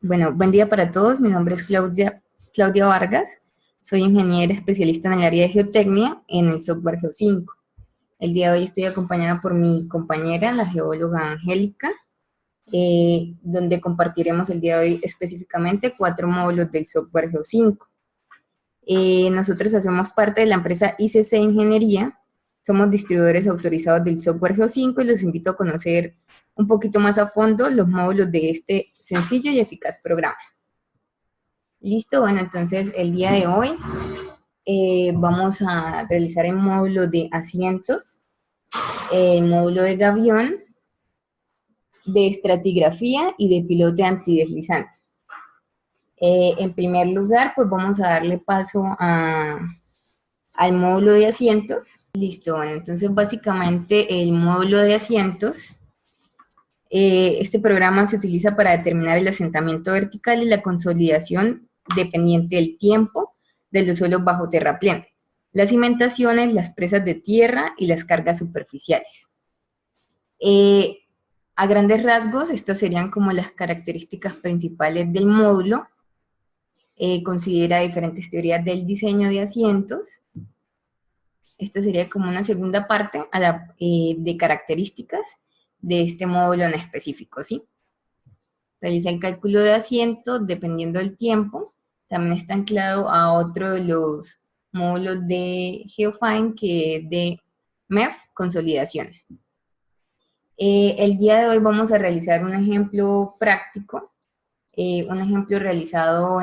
Bueno, buen día para todos. Mi nombre es Claudia Vargas. Soy ingeniera especialista en el área de geotecnia en el software Geo5. El día de hoy estoy acompañada por mi compañera, la geóloga Angélica, donde compartiremos el día de hoy específicamente 4 módulos del software Geo5. Nosotros hacemos parte de la empresa ICC Ingeniería. Somos distribuidores autorizados del software Geo5 y los invito a conocer un poquito más a fondo los módulos de este sencillo y eficaz programa. Listo, bueno, entonces el día de hoy vamos a realizar el módulo de asientos, el módulo de gavión, de estratigrafía y de pilote antideslizante. En primer lugar, pues vamos a darle paso al módulo de asientos. Listo, bueno, entonces básicamente el módulo de asientos, este programa se utiliza para determinar el asentamiento vertical y la consolidación dependiente del tiempo de los suelos bajo terraplén, las cimentaciones, las presas de tierra y las cargas superficiales. A grandes rasgos, estas serían como las características principales del módulo. Considera diferentes teorías del diseño de asientos. Esta sería como una segunda parte de características de este módulo en específico, ¿sí? Realiza el cálculo de asiento dependiendo del tiempo. También está anclado a otro de los módulos de GeoFine, que es de MEF, consolidación. El día de hoy vamos a realizar un ejemplo práctico, un ejemplo realizado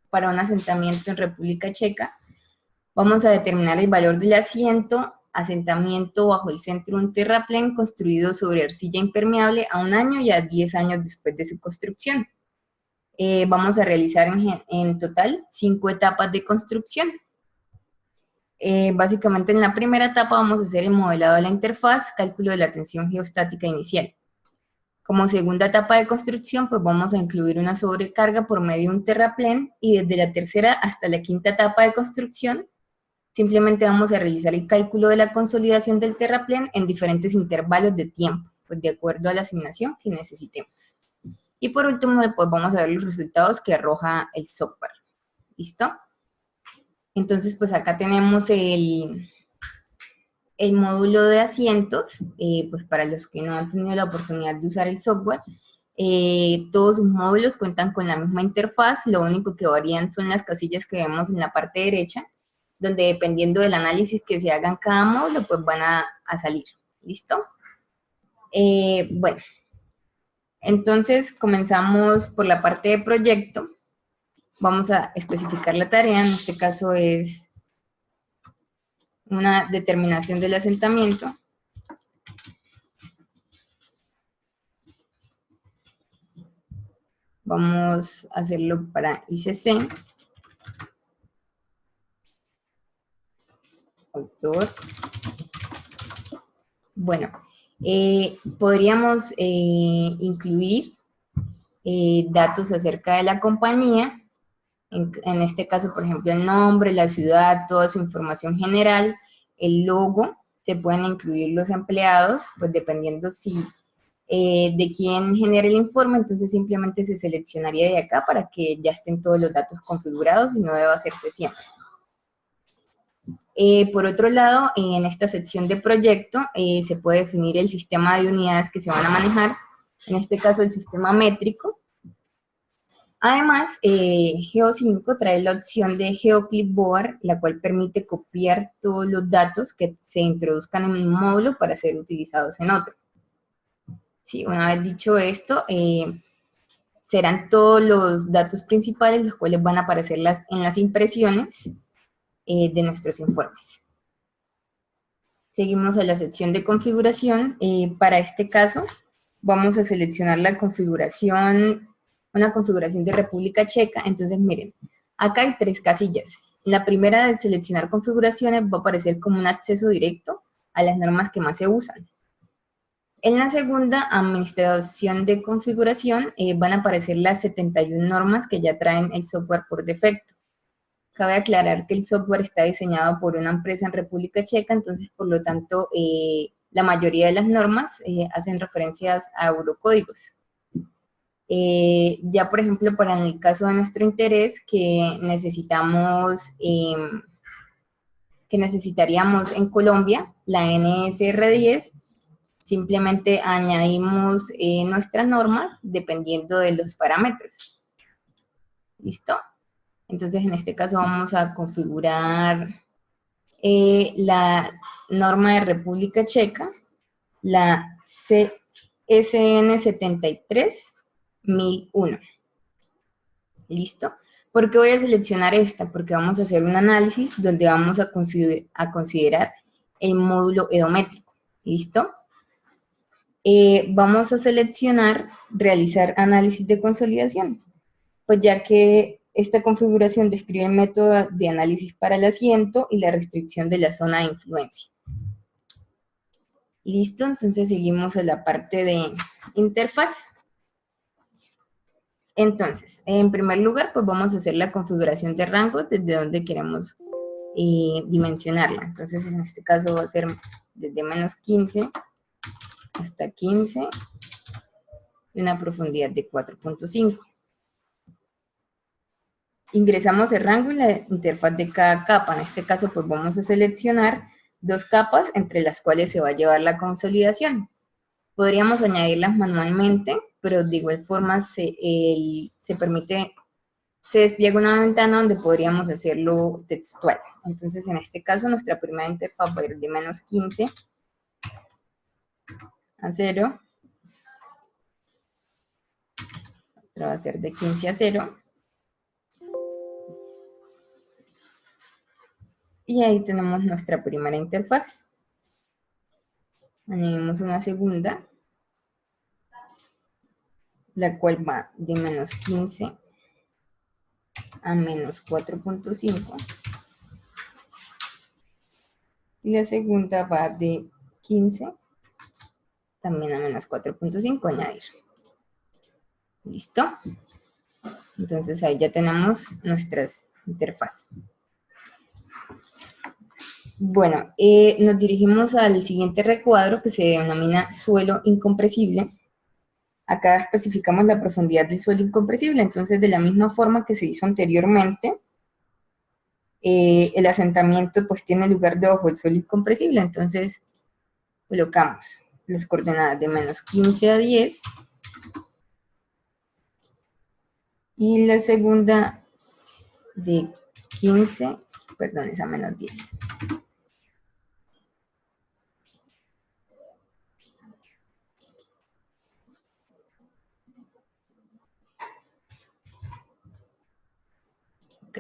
para un asentamiento en República Checa. Vamos a determinar el valor del asentamiento bajo el centro de un terraplén construido sobre arcilla impermeable a 1 año y a 10 años después de su construcción. Vamos a realizar en total 5 etapas de construcción. Básicamente en la primera etapa vamos a hacer el modelado de la interfaz, cálculo de la tensión geostática inicial. Como segunda etapa de construcción, pues vamos a incluir una sobrecarga por medio de un terraplén, y desde la tercera hasta la quinta etapa de construcción, simplemente vamos a realizar el cálculo de la consolidación del terraplén en diferentes intervalos de tiempo, pues de acuerdo a la asignación que necesitemos. Y por último, pues vamos a ver los resultados que arroja el software. ¿Listo? Entonces, pues acá tenemos el módulo de asientos, pues para los que no han tenido la oportunidad de usar el software. Todos sus módulos cuentan con la misma interfaz, lo único que varían son las casillas que vemos en la parte derecha, donde dependiendo del análisis que se haga en cada módulo, pues van a salir. ¿Listo? Bueno, entonces comenzamos por la parte de proyecto. Vamos a especificar la tarea, en este caso es una determinación del asentamiento. Vamos a hacerlo para ICC. Autor. Bueno, podríamos incluir datos acerca de la compañía. En este caso, por ejemplo, el nombre, la ciudad, toda su información general, el logo. Se pueden incluir los empleados, pues dependiendo de quién genere el informe, entonces simplemente se seleccionaría de acá para que ya estén todos los datos configurados y no deba hacerse siempre. Por otro lado, en esta sección de proyecto se puede definir el sistema de unidades que se van a manejar, en este caso el sistema métrico. Además, Geo5 trae la opción de GeoClipboard, la cual permite copiar todos los datos que se introduzcan en un módulo para ser utilizados en otro. Sí, una vez dicho esto, serán todos los datos principales los cuales van a aparecer en las impresiones de nuestros informes. Seguimos a la sección de configuración. Para este caso, vamos a seleccionar la configuración, una configuración de República Checa. Entonces, miren, acá hay 3 casillas. La primera, de seleccionar configuraciones, va a aparecer como un acceso directo a las normas que más se usan. En la segunda, administración de configuración, van a aparecer las 71 normas que ya traen el software por defecto. Cabe aclarar que el software está diseñado por una empresa en República Checa, entonces, por lo tanto, la mayoría de las normas hacen referencias a eurocódigos. Ya, por ejemplo, para el caso de nuestro interés, que necesitaríamos en Colombia, la NSR10, simplemente añadimos nuestras normas dependiendo de los parámetros. ¿Listo? Entonces, en este caso vamos a configurar la norma de República Checa, la CSN 73001. ¿Listo? ¿Por qué voy a seleccionar esta? Porque vamos a hacer un análisis donde vamos a considerar el módulo edométrico. ¿Listo? Vamos a seleccionar realizar análisis de consolidación, pues ya que esta configuración describe el método de análisis para el asiento y la restricción de la zona de influencia. Listo, entonces seguimos a la parte de interfaz. Entonces, en primer lugar, pues vamos a hacer la configuración de rango desde donde queremos dimensionarla. Entonces, en este caso va a ser desde menos 15 hasta 15 y una profundidad de 4.5. Ingresamos el rango y la interfaz de cada capa. En este caso, pues vamos a seleccionar 2 capas entre las cuales se va a llevar la consolidación. Podríamos añadirlas manualmente, pero de igual forma se despliega una ventana donde podríamos hacerlo textual. Entonces, en este caso, nuestra primera interfaz va a ir de menos 15 a 0. Otra va a ser de 15 a 0. Y ahí tenemos nuestra primera interfaz. Añadimos una segunda, la cual va de menos 15 a menos 4.5. Y la segunda va de 15 también a menos 4.5, añadir. ¿Listo? Entonces ahí ya tenemos nuestras interfaces. Bueno, nos dirigimos al siguiente recuadro que se denomina suelo incompresible. Acá especificamos la profundidad del suelo incompresible, entonces de la misma forma que se hizo anteriormente, el asentamiento pues tiene lugar debajo del suelo incompresible, entonces colocamos las coordenadas de menos 15 a 10 y la segunda de 15, perdón, es a menos 10. Ok,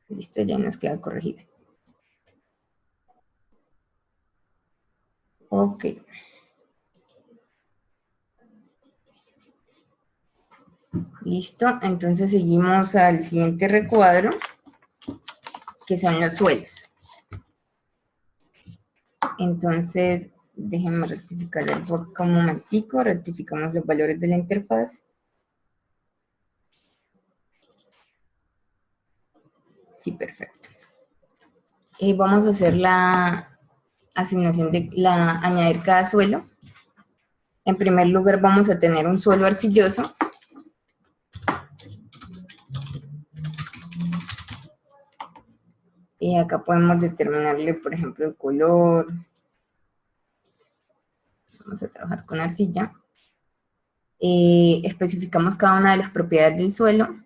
listo, ya nos queda corregida. Ok. Listo, entonces seguimos al siguiente recuadro, que son los suelos. Entonces, déjenme rectificar el boca un momentico, rectificamos los valores de la interfaz. Sí, perfecto. Vamos a hacer la asignación añadir cada suelo. En primer lugar vamos a tener un suelo arcilloso. Y acá podemos determinarle, por ejemplo, el color. Vamos a trabajar con arcilla. Especificamos cada una de las propiedades del suelo.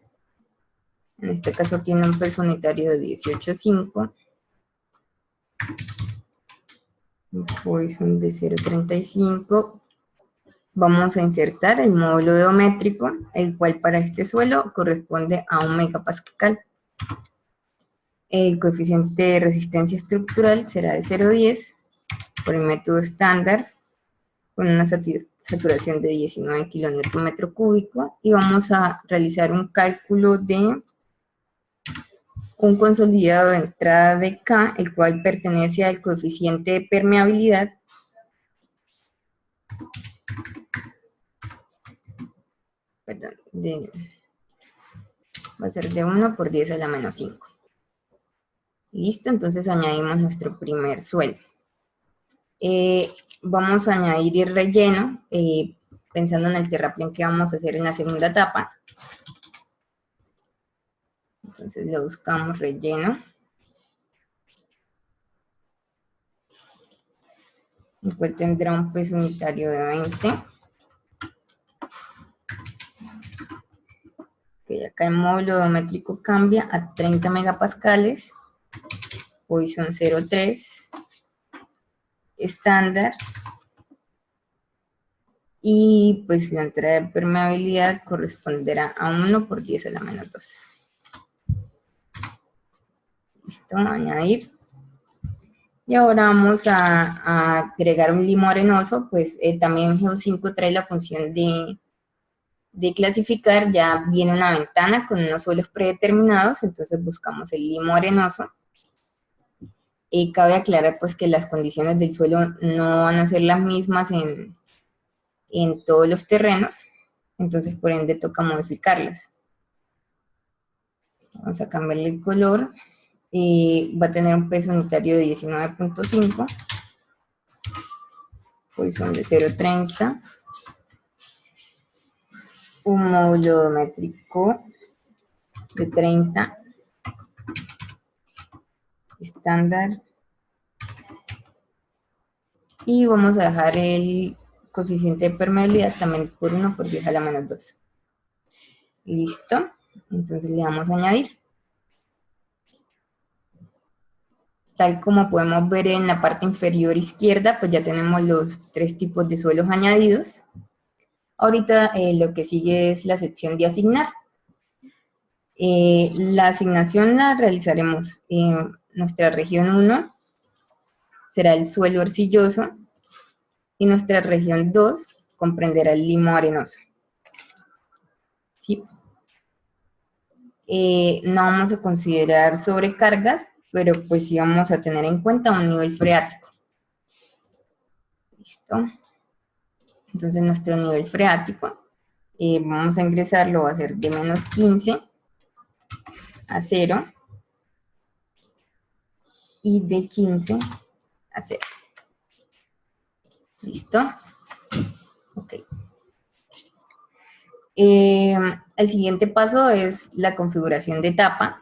En este caso tiene un peso unitario de 18,5. Un Poisson de 0,35. Vamos a insertar el módulo edométrico, el cual para este suelo corresponde a 1 megapascal. El coeficiente de resistencia estructural será de 0,10 por el método estándar, con una saturación de 19 kilonewton por metro cúbico, y vamos a realizar un cálculo de un consolidado de entrada de K, el cual pertenece al coeficiente de permeabilidad va a ser de 1 por 10 a la menos 5. Listo, entonces añadimos nuestro primer suelo. Vamos a añadir el relleno pensando en el terraplén que vamos a hacer en la segunda etapa. Entonces lo buscamos relleno. El cual tendrá un peso unitario de 20. Okay, acá el módulo volumétrico cambia a 30 megapascales. Poisson 0,3. Estándar. Y pues la entrada de permeabilidad corresponderá a 1 por 10 a la menos 2. Listo, añadir. Y ahora vamos a agregar un limo arenoso, pues también Geo5 trae la función de clasificar, ya viene una ventana con unos suelos predeterminados, entonces buscamos el limo arenoso. Cabe aclarar pues que las condiciones del suelo no van a ser las mismas en todos los terrenos, entonces por ende toca modificarlas. Vamos a cambiarle el color. Va a tener un peso unitario de 19.5, Poisson de 0,30, un módulo volumétrico de 30, estándar, y vamos a dejar el coeficiente de permeabilidad también por 1 por 10 a la menos 2. Listo, entonces le damos a añadir. Tal como podemos ver en la parte inferior izquierda, pues ya tenemos los 3 tipos de suelos añadidos. Ahorita lo que sigue es la sección de asignar. La asignación la realizaremos en nuestra región 1, será el suelo arcilloso, y nuestra región 2 comprenderá el limo arenoso. ¿Sí? No vamos a considerar sobrecargas, pero pues sí vamos a tener en cuenta un nivel freático. Listo. Entonces nuestro nivel freático, vamos a ingresarlo, va a ser de menos 15 a 0 y de 15 a 0. ¿Listo? Ok. El siguiente paso es la configuración de etapa.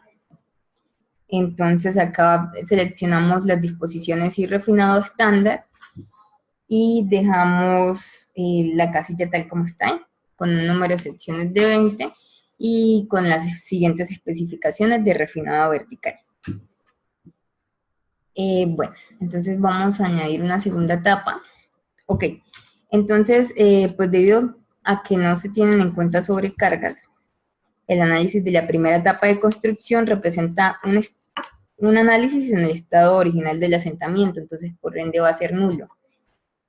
Entonces acá seleccionamos las disposiciones y refinado estándar y dejamos la casilla tal como está, con un número de secciones de 20 y con las siguientes especificaciones de refinado vertical. Bueno, entonces vamos a añadir una segunda etapa. Ok, entonces, pues debido a que no se tienen en cuenta sobrecargas, el análisis de la primera etapa de construcción representa un análisis en el estado original del asentamiento, entonces por ende va a ser nulo.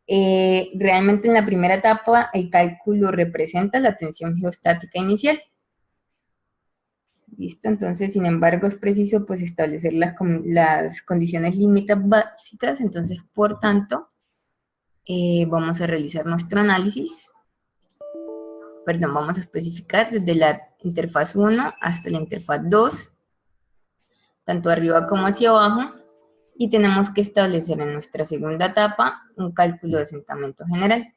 Realmente en la primera etapa el cálculo representa la tensión geostática inicial. Listo, entonces sin embargo es preciso pues establecer las condiciones límites básicas, entonces por tanto vamos a realizar nuestro análisis. Perdón, vamos a especificar desde la interfaz 1 hasta la interfaz 2, tanto arriba como hacia abajo, y tenemos que establecer en nuestra segunda etapa un cálculo de asentamiento general.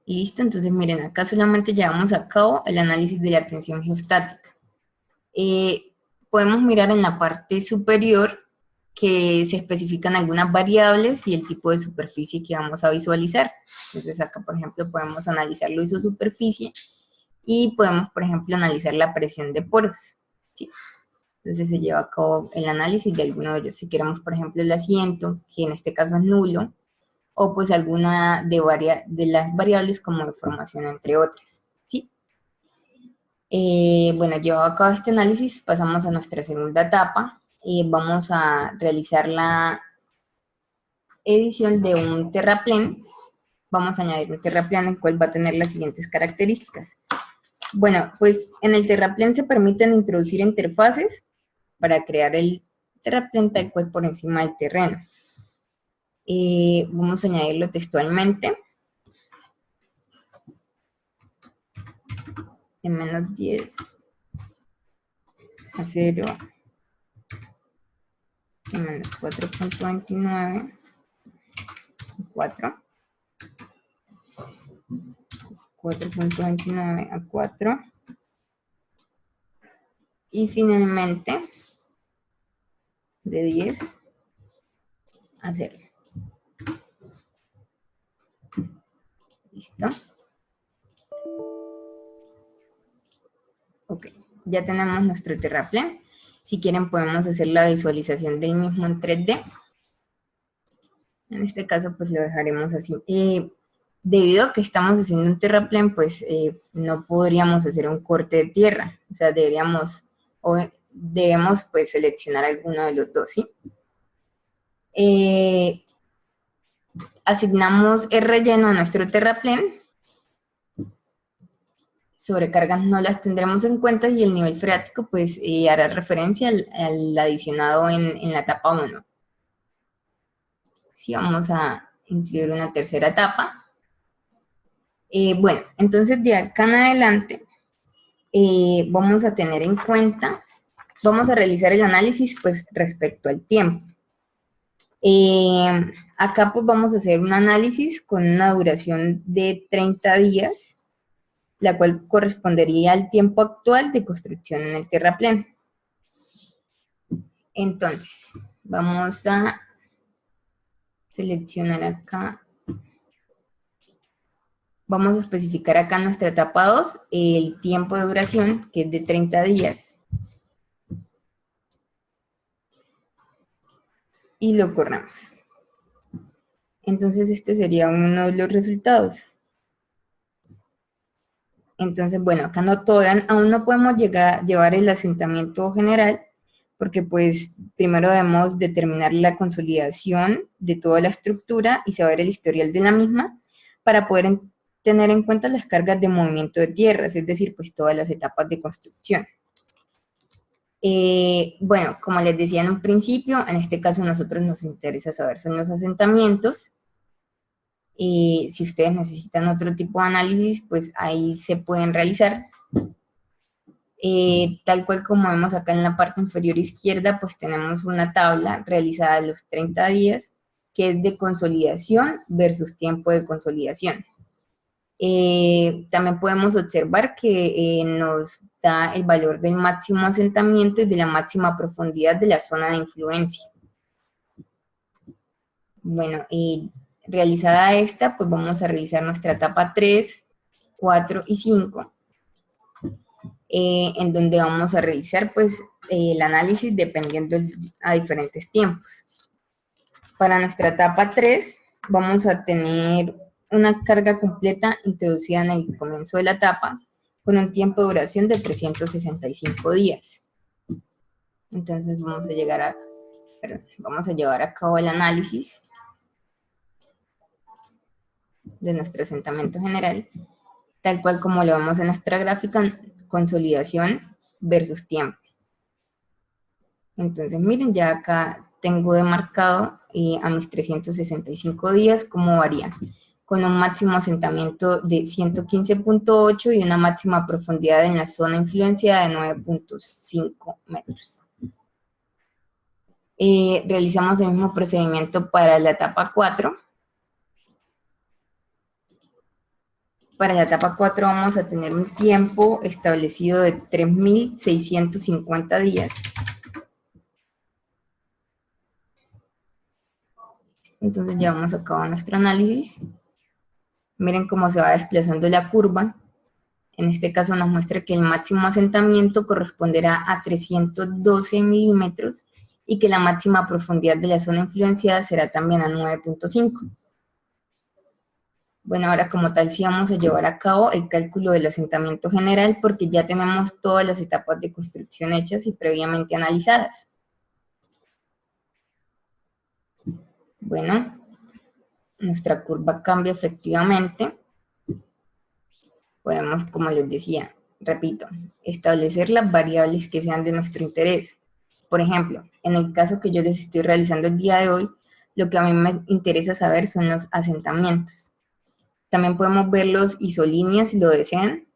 Listo, entonces miren, acá solamente llevamos a cabo el análisis de la tensión geostática. Podemos mirar en la parte superior que se especifican algunas variables y el tipo de superficie que vamos a visualizar. Entonces acá, por ejemplo, podemos analizar la isosuperficie y podemos, por ejemplo, analizar la presión de poros, ¿sí? Entonces se lleva a cabo el análisis de alguno de ellos. Si queremos, por ejemplo, el asiento, que en este caso es nulo, o pues alguna de las variables como deformación, entre otras, ¿sí? Bueno, llevado a cabo este análisis, pasamos a nuestra segunda etapa. Vamos a realizar la edición de un terraplén. Vamos a añadir un terraplén, el cual va a tener las siguientes características. Bueno, pues en el terraplén se permiten introducir interfaces para crear el terraplén tal cual por encima del terreno. Vamos a añadirlo textualmente. En menos 10 a 0, en menos 4.29, 4. 4.29 a 4. Y finalmente, de 10 a 0. ¿Listo? Ok, ya tenemos nuestro terraplén. Si quieren podemos hacer la visualización del mismo en 3D. En este caso pues lo dejaremos así. Debido a que estamos haciendo un terraplén, pues no podríamos hacer un corte de tierra. O sea, debemos pues seleccionar alguno de los dos, ¿sí? Asignamos el relleno a nuestro terraplén. Sobrecargas no las tendremos en cuenta y el nivel freático pues hará referencia al adicionado en la etapa 1. Sí, vamos a incluir una tercera etapa. Bueno, entonces de acá en adelante vamos a tener en cuenta, vamos a realizar el análisis pues respecto al tiempo. Acá pues vamos a hacer un análisis con una duración de 30 días, la cual correspondería al tiempo actual de construcción en el terraplén. Entonces, vamos a seleccionar acá. Vamos a especificar acá en nuestra etapa 2 el tiempo de duración, que es de 30 días. Y lo corremos. Entonces, este sería uno de los resultados. Entonces, bueno, acá aún no podemos llevar el asentamiento general, porque pues primero debemos determinar la consolidación de toda la estructura y saber el historial de la misma para poder tener en cuenta las cargas de movimiento de tierras, es decir, pues todas las etapas de construcción. Bueno, como les decía en un principio, en este caso a nosotros nos interesa saber son los asentamientos. Si ustedes necesitan otro tipo de análisis, pues ahí se pueden realizar. Tal cual como vemos acá en la parte inferior izquierda, pues tenemos una tabla realizada a los 30 días, que es de consolidación versus tiempo de consolidación. También podemos observar que nos da el valor del máximo asentamiento y de la máxima profundidad de la zona de influencia. Bueno, realizada esta, pues vamos a realizar nuestra etapa 3, 4 y 5, en donde vamos a realizar pues el análisis dependiendo a diferentes tiempos. Para nuestra etapa 3 vamos a tener una carga completa introducida en el comienzo de la etapa con un tiempo de duración de 365 días. Entonces vamos a llevar a cabo el análisis de nuestro asentamiento general, tal cual como lo vemos en nuestra gráfica, consolidación versus tiempo. Entonces miren, ya acá tengo demarcado a mis 365 días cómo varía, con un máximo asentamiento de 115.8 y una máxima profundidad en la zona influenciada de 9.5 metros. Realizamos el mismo procedimiento para la etapa 4. Para la etapa 4 vamos a tener un tiempo establecido de 3.650 días. Entonces llevamos a cabo nuestro análisis. Miren cómo se va desplazando la curva. En este caso nos muestra que el máximo asentamiento corresponderá a 312 milímetros y que la máxima profundidad de la zona influenciada será también a 9.5. Bueno, ahora como tal sí vamos a llevar a cabo el cálculo del asentamiento general porque ya tenemos todas las etapas de construcción hechas y previamente analizadas. Bueno, nuestra curva cambia efectivamente. Podemos, como les decía, repito, establecer las variables que sean de nuestro interés. Por ejemplo, en el caso que yo les estoy realizando el día de hoy, lo que a mí me interesa saber son los asentamientos. También podemos ver los isolíneas si lo desean,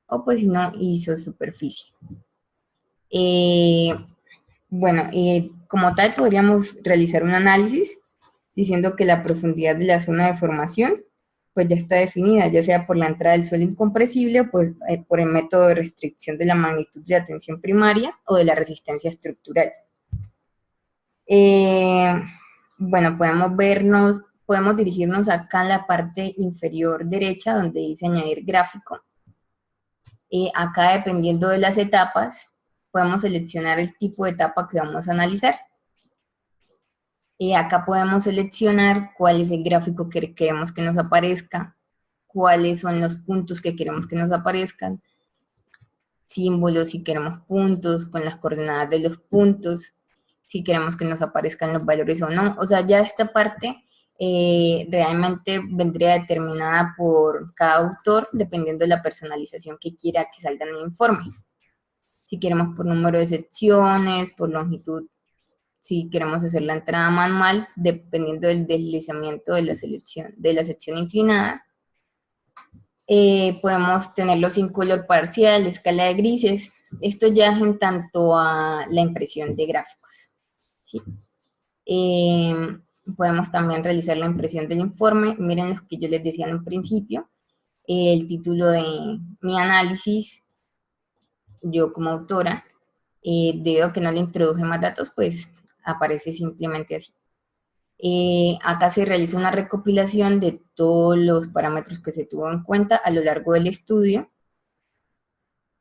o pues si no, isosuperficie. Bueno, como tal podríamos realizar un análisis diciendo que la profundidad de la zona de formación pues ya está definida, ya sea por la entrada del suelo incompresible o pues, por el método de restricción de la magnitud de la tensión primaria o de la resistencia estructural. Bueno, podemos dirigirnos acá en la parte inferior derecha donde dice añadir gráfico. Acá, dependiendo de las etapas, podemos seleccionar el tipo de etapa que vamos a analizar. Acá podemos seleccionar cuál es el gráfico que queremos que nos aparezca, cuáles son los puntos que queremos que nos aparezcan, símbolos, si queremos puntos, con las coordenadas de los puntos, si queremos que nos aparezcan los valores o no. O sea, ya esta parte realmente vendría determinada por cada autor, dependiendo de la personalización que quiera que salga en el informe. Si queremos por número de secciones, por longitud, si queremos hacer la entrada manual, dependiendo del deslizamiento de la sección inclinada. Podemos tenerlo sin color parcial, escala de grises. Esto ya es en tanto a la impresión de gráficos, ¿sí? Podemos también realizar la impresión del informe. Miren lo que yo les decía en un principio. El título de mi análisis, yo como autora, debido a que no le introduje más datos, pues aparece simplemente así. Acá se realiza una recopilación de todos los parámetros que se tuvo en cuenta a lo largo del estudio.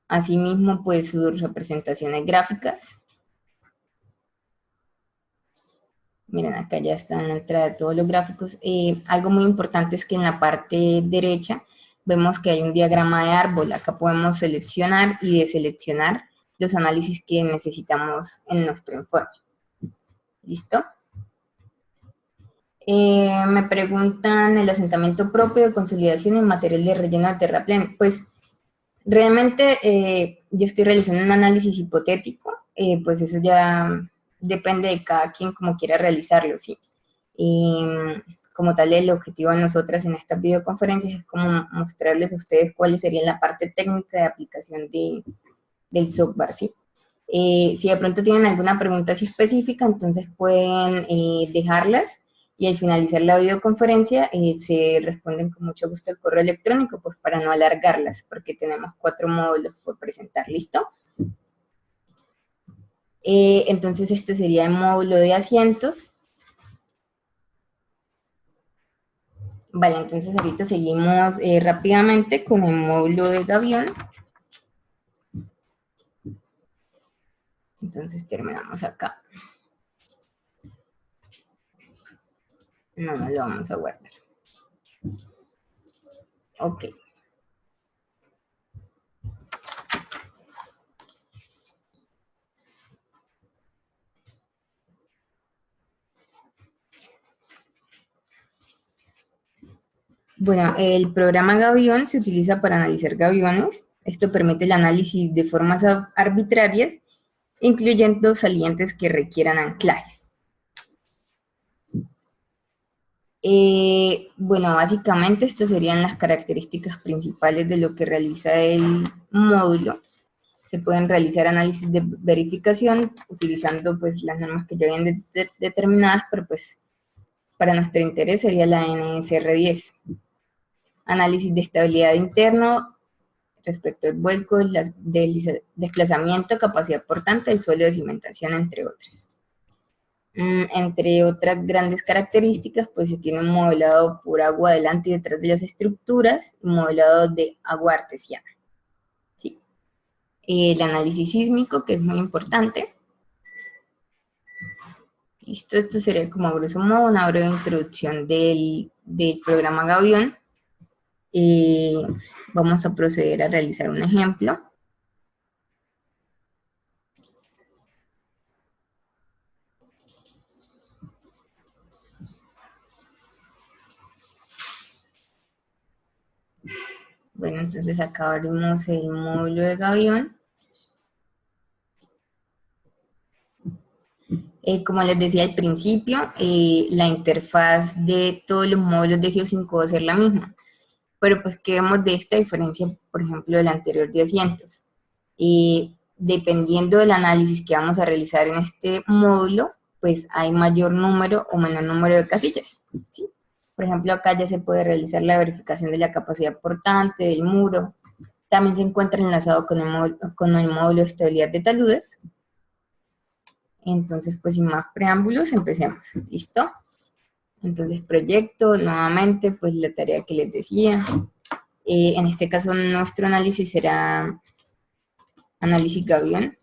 Asimismo, pues sus representaciones gráficas. Miren, acá ya está en la entrada de todos los gráficos. Algo muy importante es que en la parte derecha vemos que hay un diagrama de árbol. Acá podemos seleccionar y deseleccionar los análisis que necesitamos en nuestro informe. ¿Listo? Me preguntan el asentamiento propio de consolidación y material de relleno de terraplén. Pues realmente yo estoy realizando un análisis hipotético, pues eso ya depende de cada quien como quiera realizarlo, ¿sí? Y como tal, el objetivo de nosotras en estas videoconferencias es como mostrarles a ustedes cuáles serían la parte técnica de aplicación del software, ¿sí? Si de pronto tienen alguna pregunta así específica, entonces pueden dejarlas y al finalizar la videoconferencia se responden con mucho gusto el correo electrónico, pues para no alargarlas, porque tenemos 4 módulos por presentar, ¿listo? Entonces este sería el módulo de asientos. Vale, entonces ahorita seguimos rápidamente con el módulo de gavión. Entonces terminamos acá. No lo vamos a guardar. Ok. Bueno, el programa Gavión se utiliza para analizar gaviones. Esto permite el análisis de formas arbitrarias, incluyendo salientes que requieran anclajes. Bueno, básicamente estas serían las características principales de lo que realiza el módulo. Se pueden realizar análisis de verificación utilizando pues las normas que ya vienen determinadas, pero pues para nuestro interés sería la NSR 10. Análisis de estabilidad interno respecto al vuelco, desplazamiento, capacidad portante del suelo de cimentación, entre otras. Entre otras grandes características, pues se tiene un modelado por agua delante y detrás de las estructuras, y modelado de agua artesiana. ¿Sí? El análisis sísmico, que es muy importante. Listo, esto sería como a grosso modo una breve introducción del programa Gavión. Vamos a proceder a realizar un ejemplo. Bueno, entonces acá abrimos el módulo de Gavión. Como les decía al principio, la interfaz de todos los módulos de Geo5 va a ser la misma. Pero pues, ¿qué vemos de esta diferencia, por ejemplo, del anterior de asientos? Dependiendo del análisis que vamos a realizar en este módulo, pues hay mayor número o menor número de casillas, ¿sí? Por ejemplo, acá ya se puede realizar la verificación de la capacidad portante del muro. También se encuentra enlazado con el módulo de estabilidad de taludes. Entonces, pues sin más preámbulos, empecemos. ¿Listo? Entonces, proyecto, nuevamente, pues la tarea que les decía. En este caso, nuestro análisis será análisis Gavión.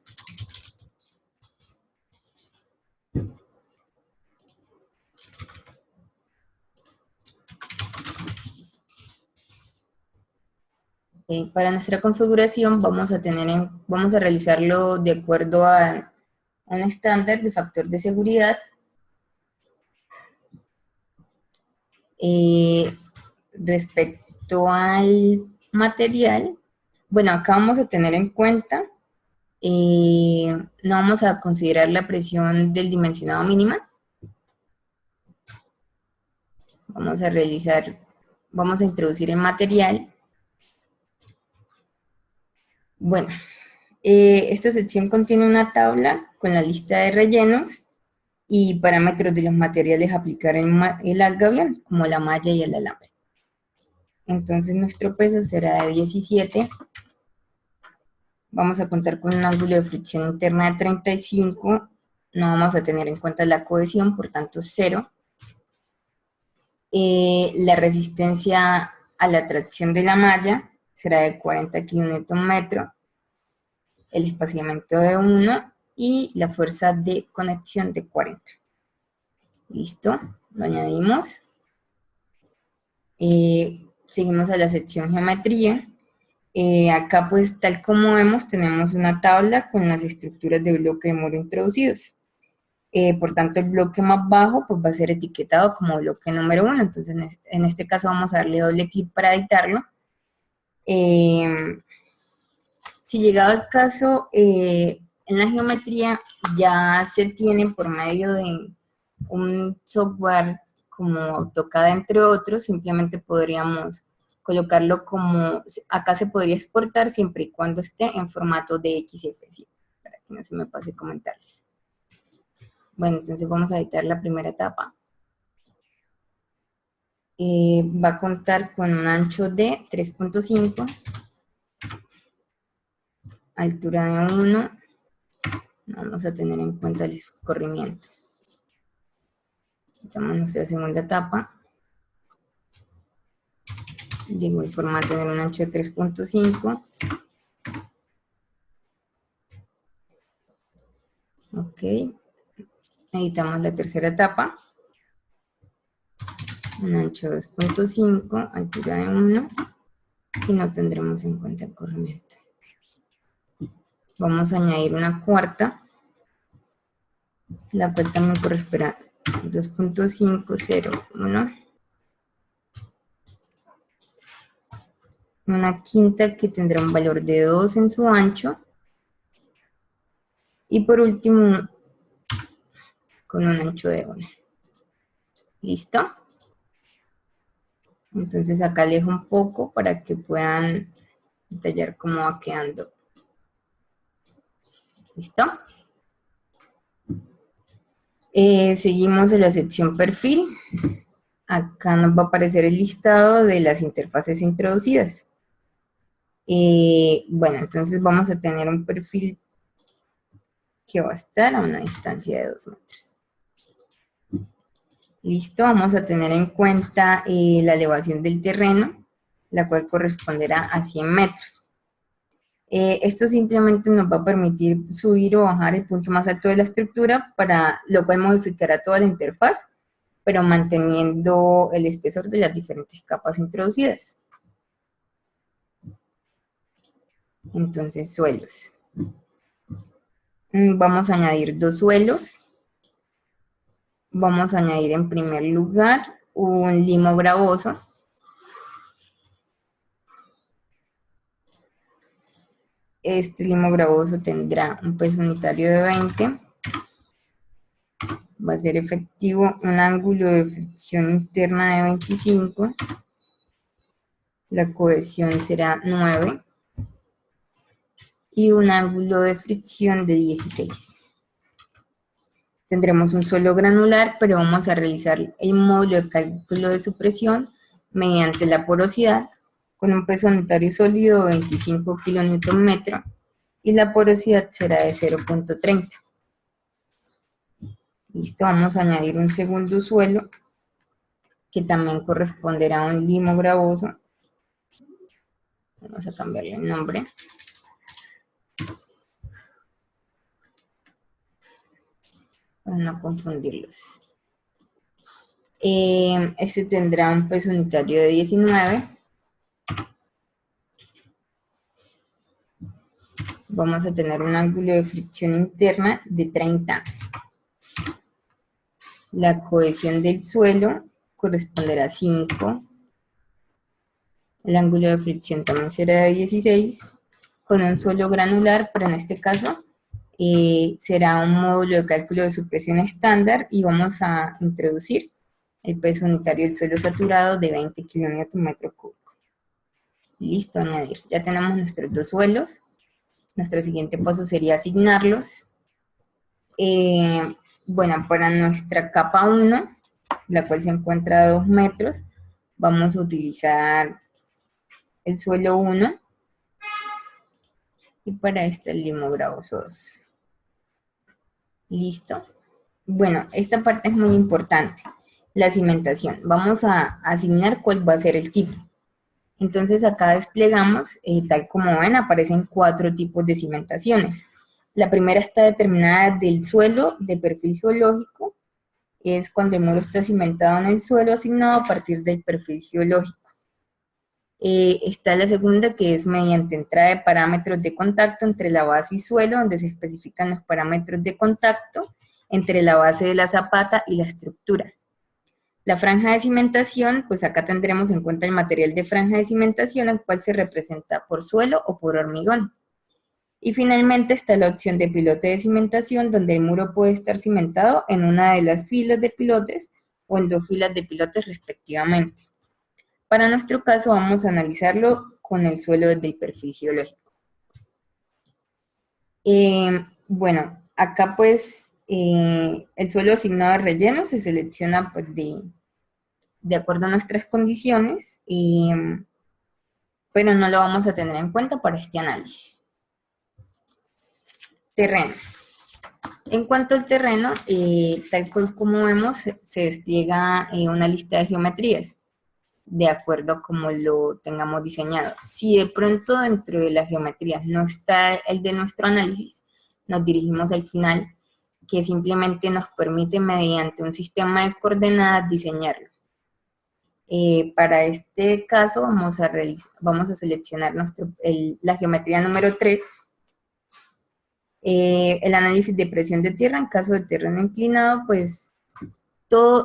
Para nuestra configuración vamos a realizarlo de acuerdo a un estándar de factor de seguridad. Respecto al material, bueno, acá vamos a tener en cuenta, no vamos a considerar la presión del dimensionado mínima. Vamos a introducir el material. Bueno, esta sección contiene una tabla con la lista de rellenos y parámetros de los materiales a aplicar en el algavión, como la malla y el alambre. Entonces nuestro peso será de 17. Vamos a contar con un ángulo de fricción interna de 35. No vamos a tener en cuenta la cohesión, por tanto 0. La resistencia a la tracción de la malla será de 40 kN/m. El espaciamiento de 1 y la fuerza de conexión de 40. Listo, lo añadimos. Seguimos a la sección geometría. Acá pues tal como vemos tenemos una tabla con las estructuras de bloque de muro introducidos. Por tanto el bloque más bajo pues va a ser etiquetado como bloque número 1, entonces en este caso vamos a darle doble clic para editarlo. Si llegado el caso, en la geometría ya se tiene por medio de un software como AutoCAD, entre otros, simplemente podríamos colocarlo como, acá se podría exportar siempre y cuando esté en formato de XF, ¿sí? Para que no se me pase comentarles. Bueno, entonces vamos a editar la primera etapa. Va a contar con un ancho de 3.5, altura de 1, vamos a tener en cuenta el escorrimiento. Estamos en nuestra segunda etapa. De igual forma tener un ancho de 3.5. Ok. Editamos la tercera etapa. Un ancho de 2.5, altura de 1. Y no tendremos en cuenta el corrimiento. Vamos a añadir una cuarta, la cual también corresponde a 2.501. Una quinta que tendrá un valor de 2 en su ancho. Y por último, con un ancho de 1. ¿Listo? Entonces acá alejo un poco para que puedan detallar cómo va quedando. ¿Listo? Seguimos en la sección perfil. Acá nos va a aparecer el listado de las interfaces introducidas. Bueno, entonces vamos a tener un perfil que va a estar a una distancia de 2 metros. Listo, vamos a tener en cuenta la elevación del terreno, la cual corresponderá a 100 metros. Esto simplemente nos va a permitir subir o bajar el punto más alto de la estructura, para lo cual modificará toda la interfaz, pero manteniendo el espesor de las diferentes capas introducidas. Entonces, suelos. Vamos a añadir 2 suelos. Vamos a añadir en primer lugar un limo gravoso. Este limo gravoso tendrá un peso unitario de 20. Va a ser efectivo un ángulo de fricción interna de 25. La cohesión será 9. Y un ángulo de fricción de 16. Tendremos un suelo granular, pero vamos a realizar el módulo de cálculo de su presión mediante la porosidad, con un peso unitario sólido de 25 kN y la porosidad será de 0.30. Listo, vamos a añadir un segundo suelo que también corresponderá a un limo gravoso. Vamos a cambiarle el nombre. Para no confundirlos. Este tendrá un peso unitario de 19. Vamos a tener un ángulo de fricción interna de 30. La cohesión del suelo corresponderá a 5. El ángulo de fricción también será de 16, con un suelo granular, pero en este caso será un módulo de cálculo de su presión estándar y vamos a introducir el peso unitario del suelo saturado de 20 kN/m3. Listo, añadir. Ya tenemos nuestros dos suelos. Nuestro siguiente paso sería asignarlos. Bueno, para nuestra capa 1, la cual se encuentra a 2 metros, vamos a utilizar el suelo 1 y para este el limo gravoso 2. ¿Listo? Bueno, esta parte es muy importante, la cimentación. Vamos a asignar cuál va a ser el tipo. Entonces acá desplegamos, tal como ven, aparecen 4 tipos de cimentaciones. La primera está determinada del suelo de perfil geológico, es cuando el muro está cimentado en el suelo asignado a partir del perfil geológico. Está la segunda, que es mediante entrada de parámetros de contacto entre la base y suelo, donde se especifican los parámetros de contacto entre la base de la zapata y la estructura. La franja de cimentación, pues acá tendremos en cuenta el material de franja de cimentación, el cual se representa por suelo o por hormigón. Y finalmente está la opción de pilote de cimentación, donde el muro puede estar cimentado en una de las filas de pilotes o en 2 filas de pilotes respectivamente. Para nuestro caso vamos a analizarlo con el suelo desde el perfil geológico. Bueno, acá pues el suelo asignado de relleno se selecciona pues de acuerdo a nuestras condiciones, pero no lo vamos a tener en cuenta para este análisis. Terreno. En cuanto al terreno, tal cual como vemos, se despliega una lista de geometrías de acuerdo a cómo lo tengamos diseñado. Si de pronto dentro de las geometrías no está el de nuestro análisis, nos dirigimos al final, que simplemente nos permite mediante un sistema de coordenadas diseñarlo. Para este caso vamos a seleccionar la geometría número 3, el análisis de presión de tierra en caso de terreno inclinado. Pues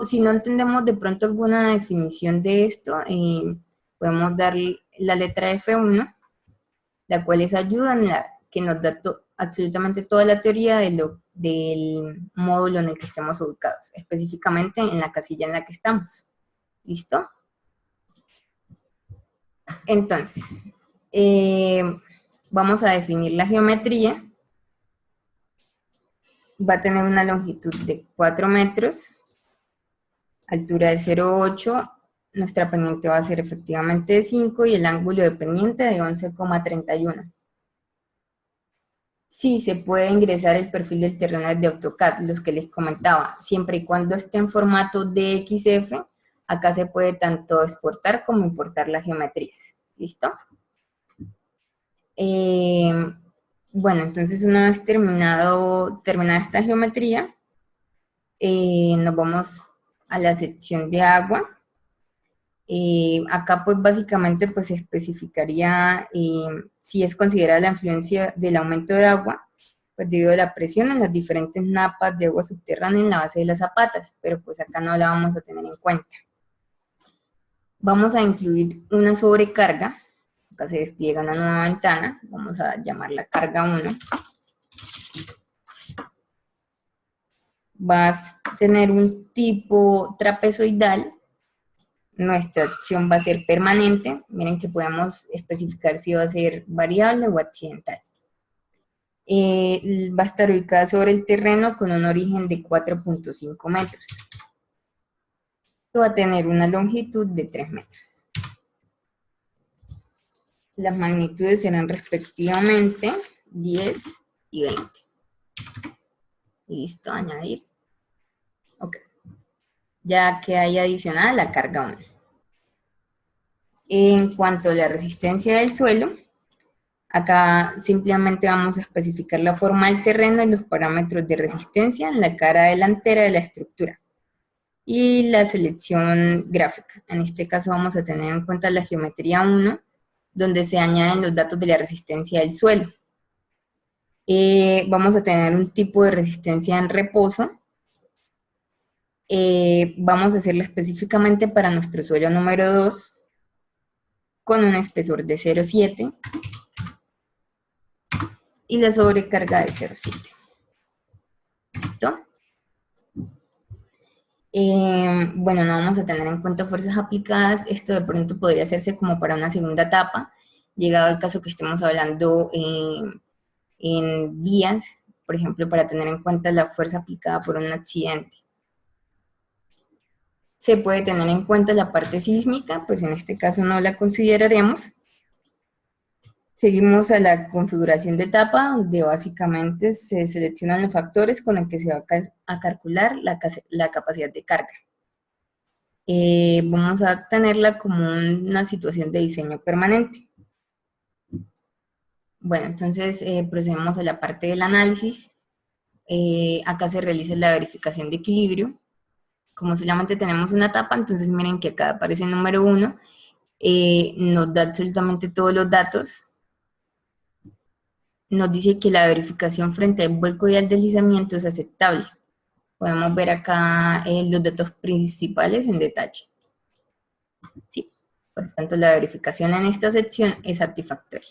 si no entendemos de pronto alguna definición de esto, podemos dar la letra F1, la cual es ayuda en que nos da absolutamente toda la teoría del módulo en el que estemos ubicados, específicamente en la casilla en la que estamos. ¿Listo? Entonces, vamos a definir la geometría. Va a tener una longitud de 4 metros, altura de 0,8, nuestra pendiente va a ser efectivamente de 5 y el ángulo de pendiente de 11,31. Sí, se puede ingresar el perfil del terreno de AutoCAD, los que les comentaba, siempre y cuando esté en formato DXF. Acá se puede tanto exportar como importar las geometrías. ¿Listo? Bueno, entonces una vez terminada esta geometría, nos vamos a la sección de agua. Acá pues básicamente pues se especificaría si es considerada la influencia del aumento de agua, pues debido a la presión en las diferentes napas de agua subterránea en la base de las zapatas, pero pues acá no la vamos a tener en cuenta. Vamos a incluir una sobrecarga. Acá se despliega una nueva ventana, vamos a llamarla carga 1. Vas a tener un tipo trapezoidal. Nuestra acción va a ser permanente. Miren que podemos especificar si va a ser variable o accidental. Va a estar ubicada sobre el terreno con un origen de 4.5 metros. Va a tener una longitud de 3 metros. Las magnitudes serán respectivamente 10 y 20. Listo, añadir. Ok. Ya que hay adicional la carga 1. En cuanto a la resistencia del suelo, acá simplemente vamos a especificar la forma del terreno y los parámetros de resistencia en la cara delantera de la estructura. Y la selección gráfica. En este caso vamos a tener en cuenta la geometría 1, donde se añaden los datos de la resistencia del suelo. Vamos a tener un tipo de resistencia en reposo. Vamos a hacerla específicamente para nuestro suelo número 2, con un espesor de 0,7 y la sobrecarga de 0,7. ¿Listo? Bueno, no vamos a tener en cuenta fuerzas aplicadas. Esto de pronto podría hacerse como para una segunda etapa, llegado al caso que estemos hablando en vías, por ejemplo, para tener en cuenta la fuerza aplicada por un accidente. Se puede tener en cuenta la parte sísmica, pues en este caso no la consideraremos. Seguimos a la configuración de etapa, donde básicamente se seleccionan los factores con los que se va a calcular la capacidad de carga. Vamos a tenerla como una situación de diseño permanente. Bueno, entonces procedemos a la parte del análisis. Acá se realiza la verificación de equilibrio. Como solamente tenemos una etapa, entonces miren que acá aparece el número 1, nos da absolutamente todos los datos. Nos dice que la verificación frente al vuelco y al deslizamiento es aceptable. Podemos ver acá los datos principales en detalle. Sí, por lo tanto la verificación en esta sección es satisfactoria.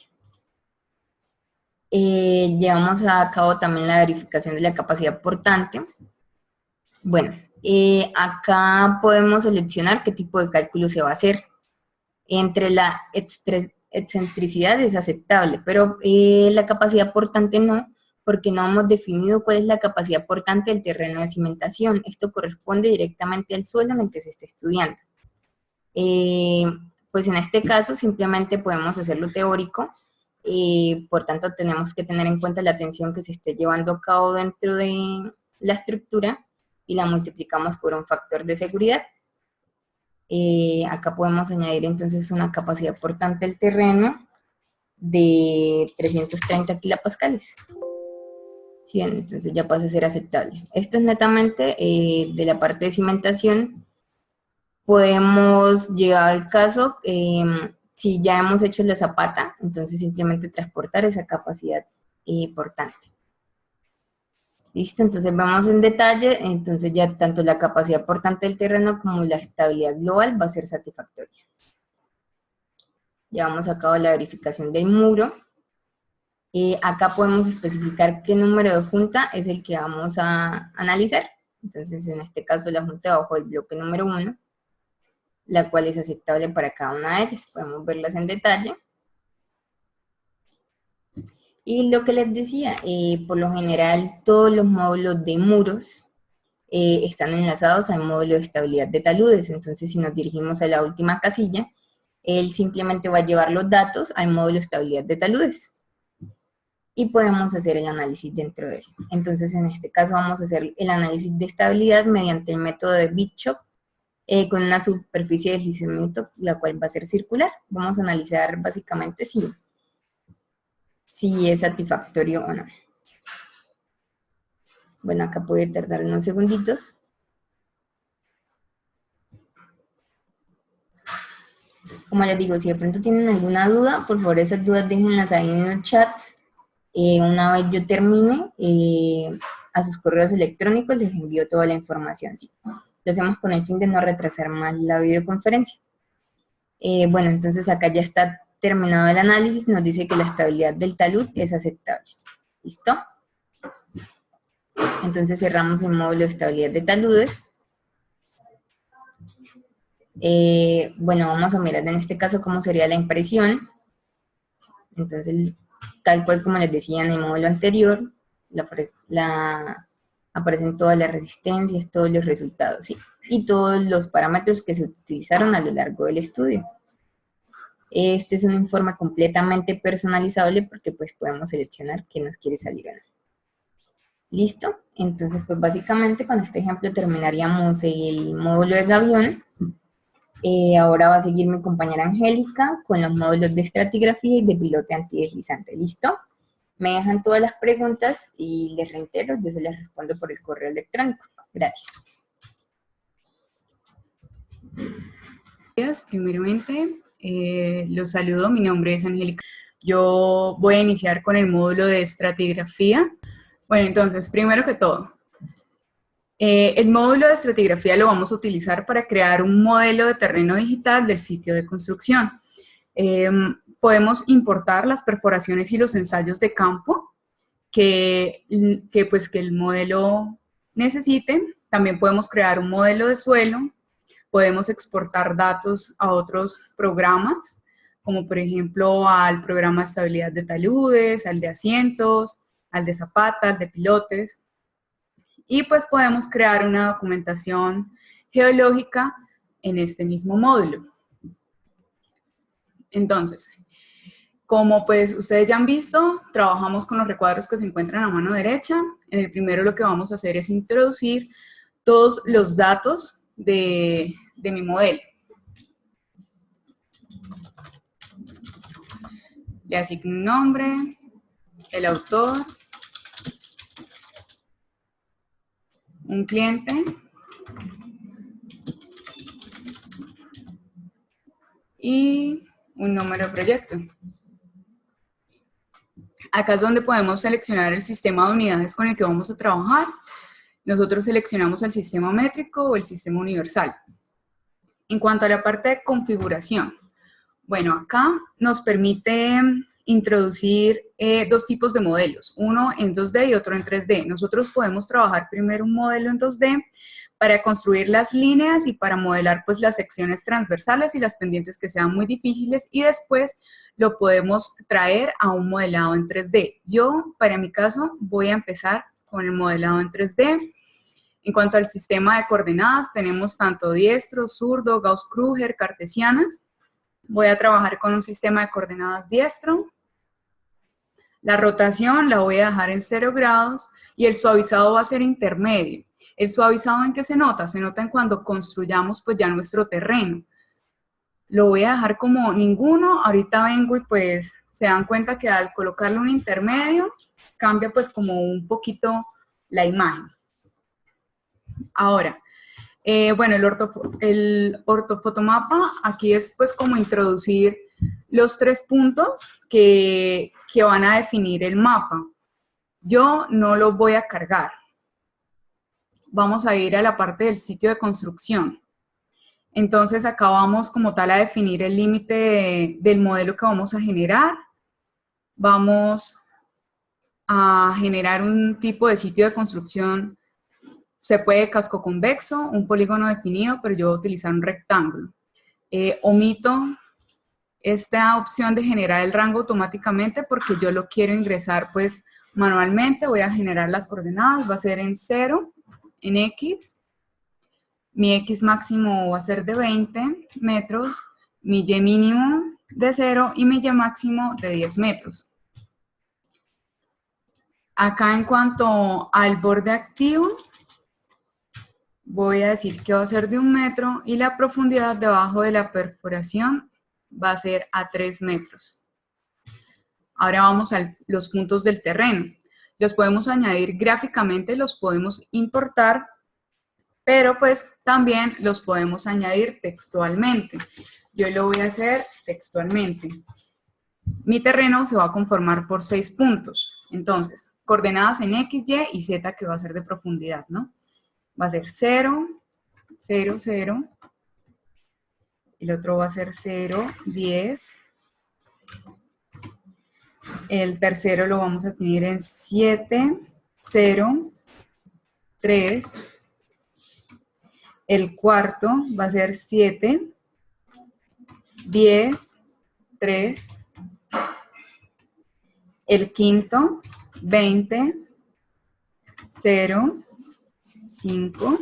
Llevamos a cabo también la verificación de la capacidad portante. Bueno, acá podemos seleccionar qué tipo de cálculo se va a hacer. Entre la excentricidad es aceptable, pero la capacidad portante no, porque no hemos definido cuál es la capacidad portante del terreno de cimentación. Esto corresponde directamente al suelo en el que se está estudiando. Pues en este caso simplemente podemos hacerlo teórico, por tanto tenemos que tener en cuenta la tensión que se esté llevando a cabo dentro de la estructura y la multiplicamos por un factor de seguridad. Acá podemos añadir entonces una capacidad portante del terreno de 330 kilopascales. Sí, entonces ya pasa a ser aceptable. Esto es netamente de la parte de cimentación. Podemos llegar al caso, si ya hemos hecho la zapata, entonces simplemente transportar esa capacidad portante. Listo, entonces vamos en detalle, entonces ya tanto la capacidad portante del terreno como la estabilidad global va a ser satisfactoria. Llevamos a cabo la verificación del muro. Acá podemos especificar qué número de junta es el que vamos a analizar. Entonces, en este caso, la junta bajo el bloque número 1, la cual es aceptable para cada una de ellas. Podemos verlas en detalle. Y lo que les decía, por lo general, todos los módulos de muros están enlazados al módulo de estabilidad de taludes. Entonces, si nos dirigimos a la última casilla, él simplemente va a llevar los datos al módulo de estabilidad de taludes. Y podemos hacer el análisis dentro de él. Entonces, en este caso vamos a hacer el análisis de estabilidad mediante el método de Bishop con una superficie de deslizamiento, la cual va a ser circular. Vamos a analizar básicamente si es satisfactorio o no. Bueno, acá puede tardar unos segunditos. Como les digo, si de pronto tienen alguna duda, por favor esas dudas déjenlas ahí en el chat. Una vez yo termine, a sus correos electrónicos les envío toda la información. ¿Sí? Lo hacemos con el fin de no retrasar más la videoconferencia. Bueno, entonces acá ya está terminado el análisis, nos dice que la estabilidad del talud es aceptable. ¿Listo? Entonces cerramos el módulo de estabilidad de taludes. Bueno, vamos a mirar en este caso cómo sería la impresión. Entonces tal cual como les decía en el módulo anterior, aparecen todas las resistencias, todos los resultados, ¿sí? Y todos los parámetros que se utilizaron a lo largo del estudio. Este es un informe completamente personalizable porque pues podemos seleccionar qué nos quiere salir o no. ¿Listo? Entonces pues básicamente con este ejemplo terminaríamos el módulo de Gavión. Ahora va a seguir mi compañera Angélica con los módulos de estratigrafía y de pilote antideslizante. ¿Listo? Me dejan todas las preguntas y les reitero, yo se las respondo por el correo electrónico. Gracias. Primeramente, los saludo, mi nombre es Angélica. Yo voy a iniciar con el módulo de estratigrafía. Bueno, entonces, primero que todo, el módulo de estratigrafía lo vamos a utilizar para crear un modelo de terreno digital del sitio de construcción. Podemos importar las perforaciones y los ensayos de campo que el modelo necesite. También podemos crear un modelo de suelo. Podemos exportar datos a otros programas, como por ejemplo al programa de estabilidad de taludes, al de asientos, al de zapata, al de pilotes. Y pues podemos crear una documentación geológica en este mismo módulo. Entonces, como pues ustedes ya han visto, trabajamos con los recuadros que se encuentran a mano derecha. En el primero lo que vamos a hacer es introducir todos los datos de mi modelo. Le asigno un nombre, el autor, un cliente y un número de proyecto. Acá es donde podemos seleccionar el sistema de unidades con el que vamos a trabajar. Nosotros seleccionamos el sistema métrico o el sistema universal. En cuanto a la parte de configuración, bueno, acá nos permite introducir dos tipos de modelos, uno en 2D y otro en 3D. Nosotros podemos trabajar primero un modelo en 2D para construir las líneas y para modelar pues las secciones transversales y las pendientes que sean muy difíciles, y después lo podemos traer a un modelado en 3D. Yo, para mi caso, voy a empezar con el modelado en 3D. En cuanto al sistema de coordenadas, tenemos tanto diestro, zurdo, Gauss-Krüger, cartesianas. Voy a trabajar con un sistema de coordenadas diestro. La rotación la voy a dejar en 0 grados y el suavizado va a ser intermedio. ¿El suavizado en qué se nota? Se nota en cuando construyamos pues ya nuestro terreno. Lo voy a dejar como ninguno. Ahorita vengo y pues se dan cuenta que al colocarle un intermedio cambia pues como un poquito la imagen. Ahora, bueno, el ortofotomapa aquí es pues como introducir los 3 puntos que van a definir el mapa. Yo no los voy a cargar. Vamos a ir a la parte del sitio de construcción. Entonces acá vamos como tal a definir el límite del modelo que vamos a generar. Vamos a generar un tipo de sitio de construcción. Se puede casco convexo, un polígono definido, pero yo voy a utilizar un rectángulo. Omito esta opción de generar el rango automáticamente porque yo lo quiero ingresar pues manualmente. Voy a generar las coordenadas, va a ser en 0, en X. Mi X máximo va a ser de 20 metros, mi Y mínimo de 0 y mi Y máximo de 10 metros. Acá en cuanto al borde activo, voy a decir que va a ser de 1 metro y la profundidad debajo de la perforación va a ser a 3 metros. Ahora vamos a los puntos del terreno. Los podemos añadir gráficamente, los podemos importar, pero pues también los podemos añadir textualmente. Yo lo voy a hacer textualmente. Mi terreno se va a conformar por 6 puntos. Entonces, coordenadas en X, Y y Z que va a ser de profundidad, ¿no? Va a ser 0, 0, 0. El otro va a ser 0, 10. El tercero lo vamos a definir en 7, 0, 3. El cuarto va a ser 7, 10, 3. el quinto, 20, 0, 5,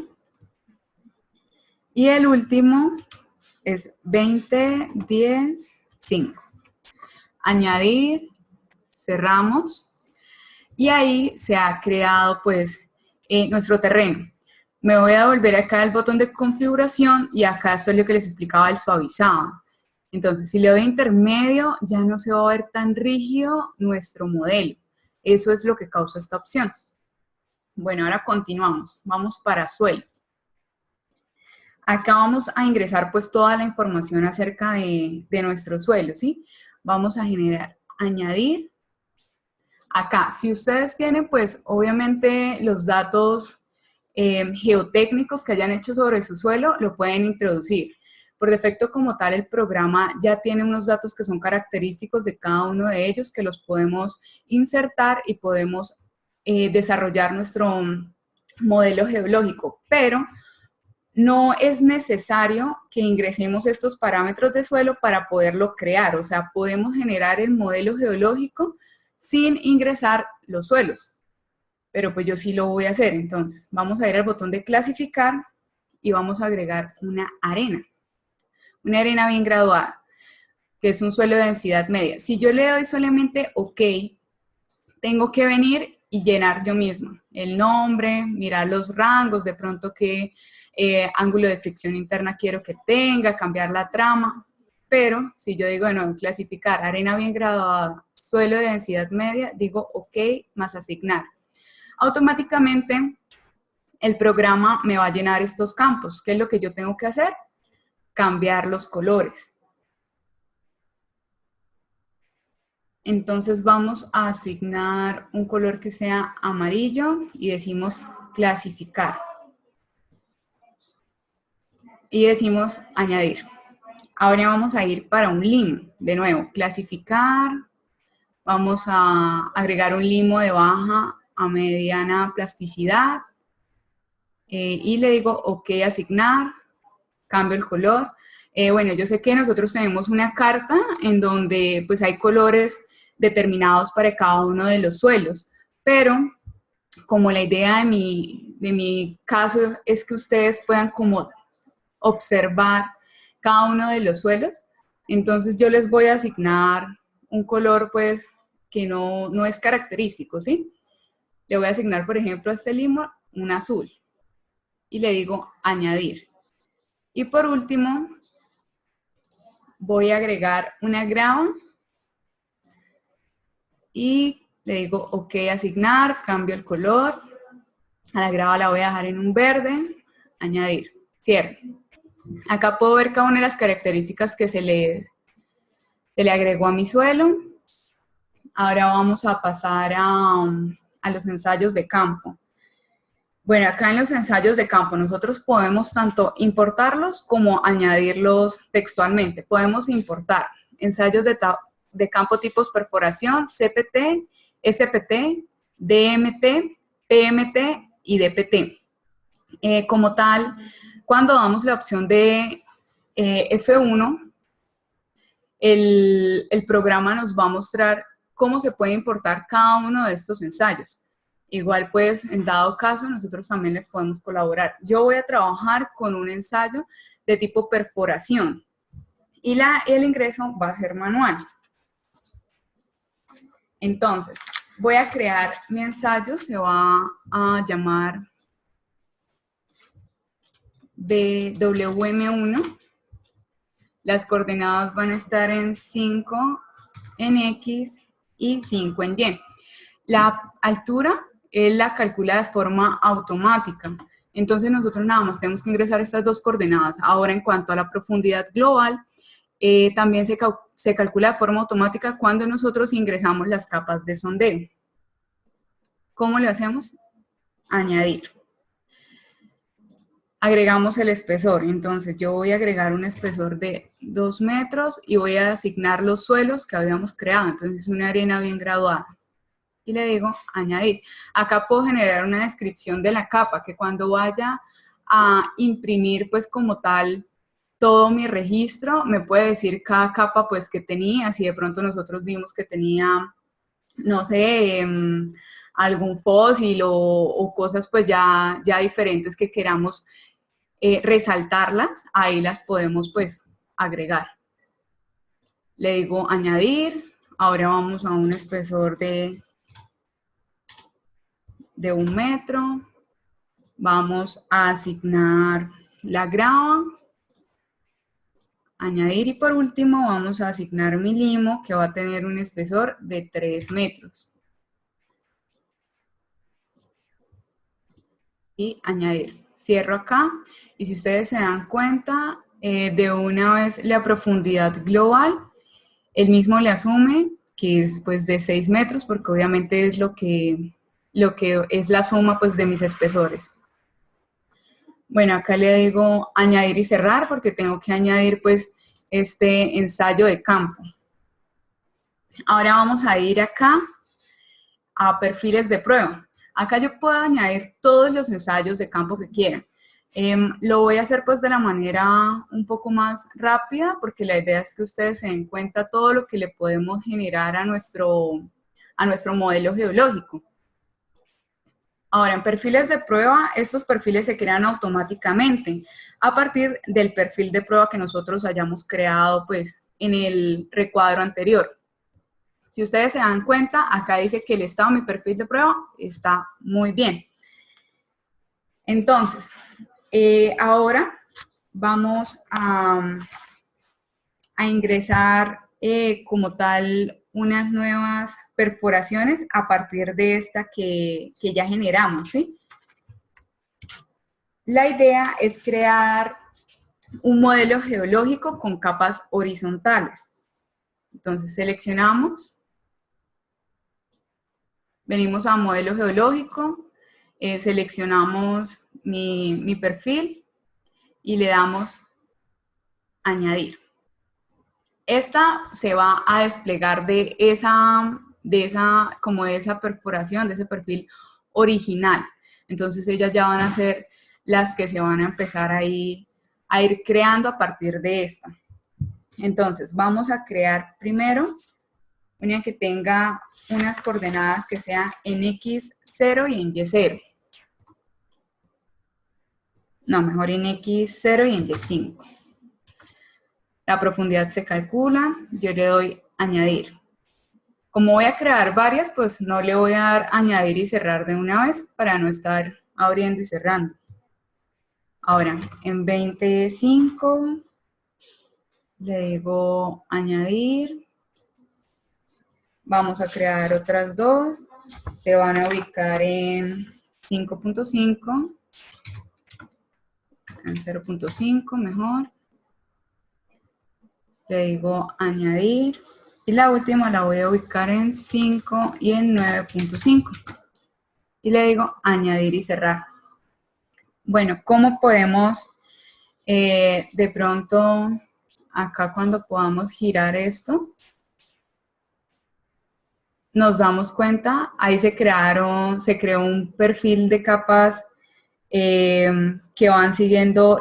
y el último es 20, 10, 5. Añadir, cerramos, y ahí se ha creado pues nuestro terreno. Me voy a volver acá al botón de configuración y acá esto es lo que les explicaba, el suavizado. Entonces, si le doy intermedio, ya no se va a ver tan rígido nuestro modelo. Eso es lo que causa esta opción. Bueno, ahora continuamos. Vamos para suelo. Acá vamos a ingresar pues toda la información acerca de nuestro suelo, ¿sí? Vamos a generar, añadir. Acá, si ustedes tienen pues obviamente los datos geotécnicos que hayan hecho sobre su suelo, lo pueden introducir. Por defecto como tal el programa ya tiene unos datos que son característicos de cada uno de ellos que los podemos insertar y podemos desarrollar nuestro modelo geológico, pero no es necesario que ingresemos estos parámetros de suelo para poderlo crear, o sea, podemos generar el modelo geológico sin ingresar los suelos, pero pues yo sí lo voy a hacer. Entonces vamos a ir al botón de clasificar y vamos a agregar una arena bien graduada, que es un suelo de densidad media. Si yo le doy solamente OK, tengo que venir y llenar yo misma el nombre, mirar los rangos, de pronto qué ángulo de fricción interna quiero que tenga, cambiar la trama. Pero si yo digo, bueno, clasificar arena bien graduada, suelo de densidad media, digo OK más asignar. Automáticamente el programa me va a llenar estos campos. ¿Qué es lo que yo tengo que hacer? Cambiar los colores. Entonces vamos a asignar un color que sea amarillo y decimos clasificar. Y decimos añadir. Ahora vamos a ir para un limo. De nuevo, clasificar. Vamos a agregar un limo de baja a mediana plasticidad. Y le digo OK, asignar. Cambio el color. Bueno, yo sé que nosotros tenemos una carta en donde pues hay colores determinados para cada uno de los suelos, pero como la idea de mi caso es que ustedes puedan como observar cada uno de los suelos, entonces yo les voy a asignar un color pues que no es característico, ¿sí? Le voy a asignar, por ejemplo, a este limo un azul y le digo añadir. Y por último, voy a agregar una grava y le digo OK, asignar, cambio el color. A la grava la voy a dejar en un verde, añadir, cierro. Acá puedo ver cada una de las características que se le agregó a mi suelo. Ahora vamos a pasar a los ensayos de campo. Bueno, acá en los ensayos de campo nosotros podemos tanto importarlos como añadirlos textualmente. Podemos importar ensayos de campo tipos perforación, CPT, SPT, DMT, PMT y DPT. Como tal, cuando damos la opción de F1, el programa nos va a mostrar cómo se puede importar cada uno de estos ensayos. Igual, pues, en dado caso, nosotros también les podemos colaborar. Yo voy a trabajar con un ensayo de tipo perforación y el ingreso va a ser manual. Entonces, voy a crear mi ensayo, se va a llamar BWM1. Las coordenadas van a estar en 5 en X y 5 en Y. La altura él la calcula de forma automática. Entonces nosotros nada más tenemos que ingresar estas dos coordenadas. Ahora, en cuanto a la profundidad global, también se calcula de forma automática cuando nosotros ingresamos las capas de sondeo. ¿Cómo lo hacemos? Añadir. Agregamos el espesor. Entonces yo voy a agregar un espesor de 2 metros y voy a asignar los suelos que habíamos creado. Entonces una arena bien graduada. Y le digo añadir. Acá puedo generar una descripción de la capa, que cuando vaya a imprimir pues como tal todo mi registro, me puede decir cada capa pues que tenía, si de pronto nosotros vimos que tenía no sé, algún fósil o cosas pues ya diferentes que queramos resaltarlas, ahí las podemos pues agregar. Le digo añadir, ahora vamos a un espesor de 1 metro, vamos a asignar la grava, añadir y por último vamos a asignar mi limo que va a tener un espesor de 3 metros. Y añadir. Cierro acá y si ustedes se dan cuenta, de una vez la profundidad global, él mismo le asume que es pues de 6 metros porque obviamente es lo que es la suma pues de mis espesores. Bueno, acá le digo añadir y cerrar porque tengo que añadir pues este ensayo de campo. Ahora vamos a ir acá a perfiles de prueba. Acá yo puedo añadir todos los ensayos de campo que quiera. Lo voy a hacer pues de la manera un poco más rápida porque la idea es que ustedes se den cuenta todo lo que le podemos generar a nuestro modelo geológico. Ahora, en perfiles de prueba, estos perfiles se crean automáticamente a partir del perfil de prueba que nosotros hayamos creado pues en el recuadro anterior. Si ustedes se dan cuenta, acá dice que el estado de mi perfil de prueba está muy bien. Entonces, ahora vamos a ingresar como tal unas nuevas perforaciones a partir de esta que ya generamos, ¿sí? La idea es crear un modelo geológico con capas horizontales. Entonces seleccionamos, venimos a modelo geológico, seleccionamos mi perfil y le damos añadir. Esta se va a desplegar de esa perforación, de ese perfil original. Entonces ellas ya van a ser las que se van a empezar a ir creando a partir de esta. Entonces vamos a crear primero una que tenga unas coordenadas que sean en X0 y en Y0. No, mejor en X0 y en Y5. La profundidad se calcula, yo le doy añadir. Como voy a crear varias, pues no le voy a dar añadir y cerrar de una vez para no estar abriendo y cerrando. Ahora, en 25 le digo añadir. Vamos a crear otras dos. Se van a ubicar en 5.5, en 0.5 mejor. Le digo añadir. Y la última la voy a ubicar en 5 y en 9.5. Y le digo añadir y cerrar. Bueno, ¿cómo podemos de pronto acá cuando podamos girar esto? Nos damos cuenta, ahí se creó un perfil de capas que van siguiendo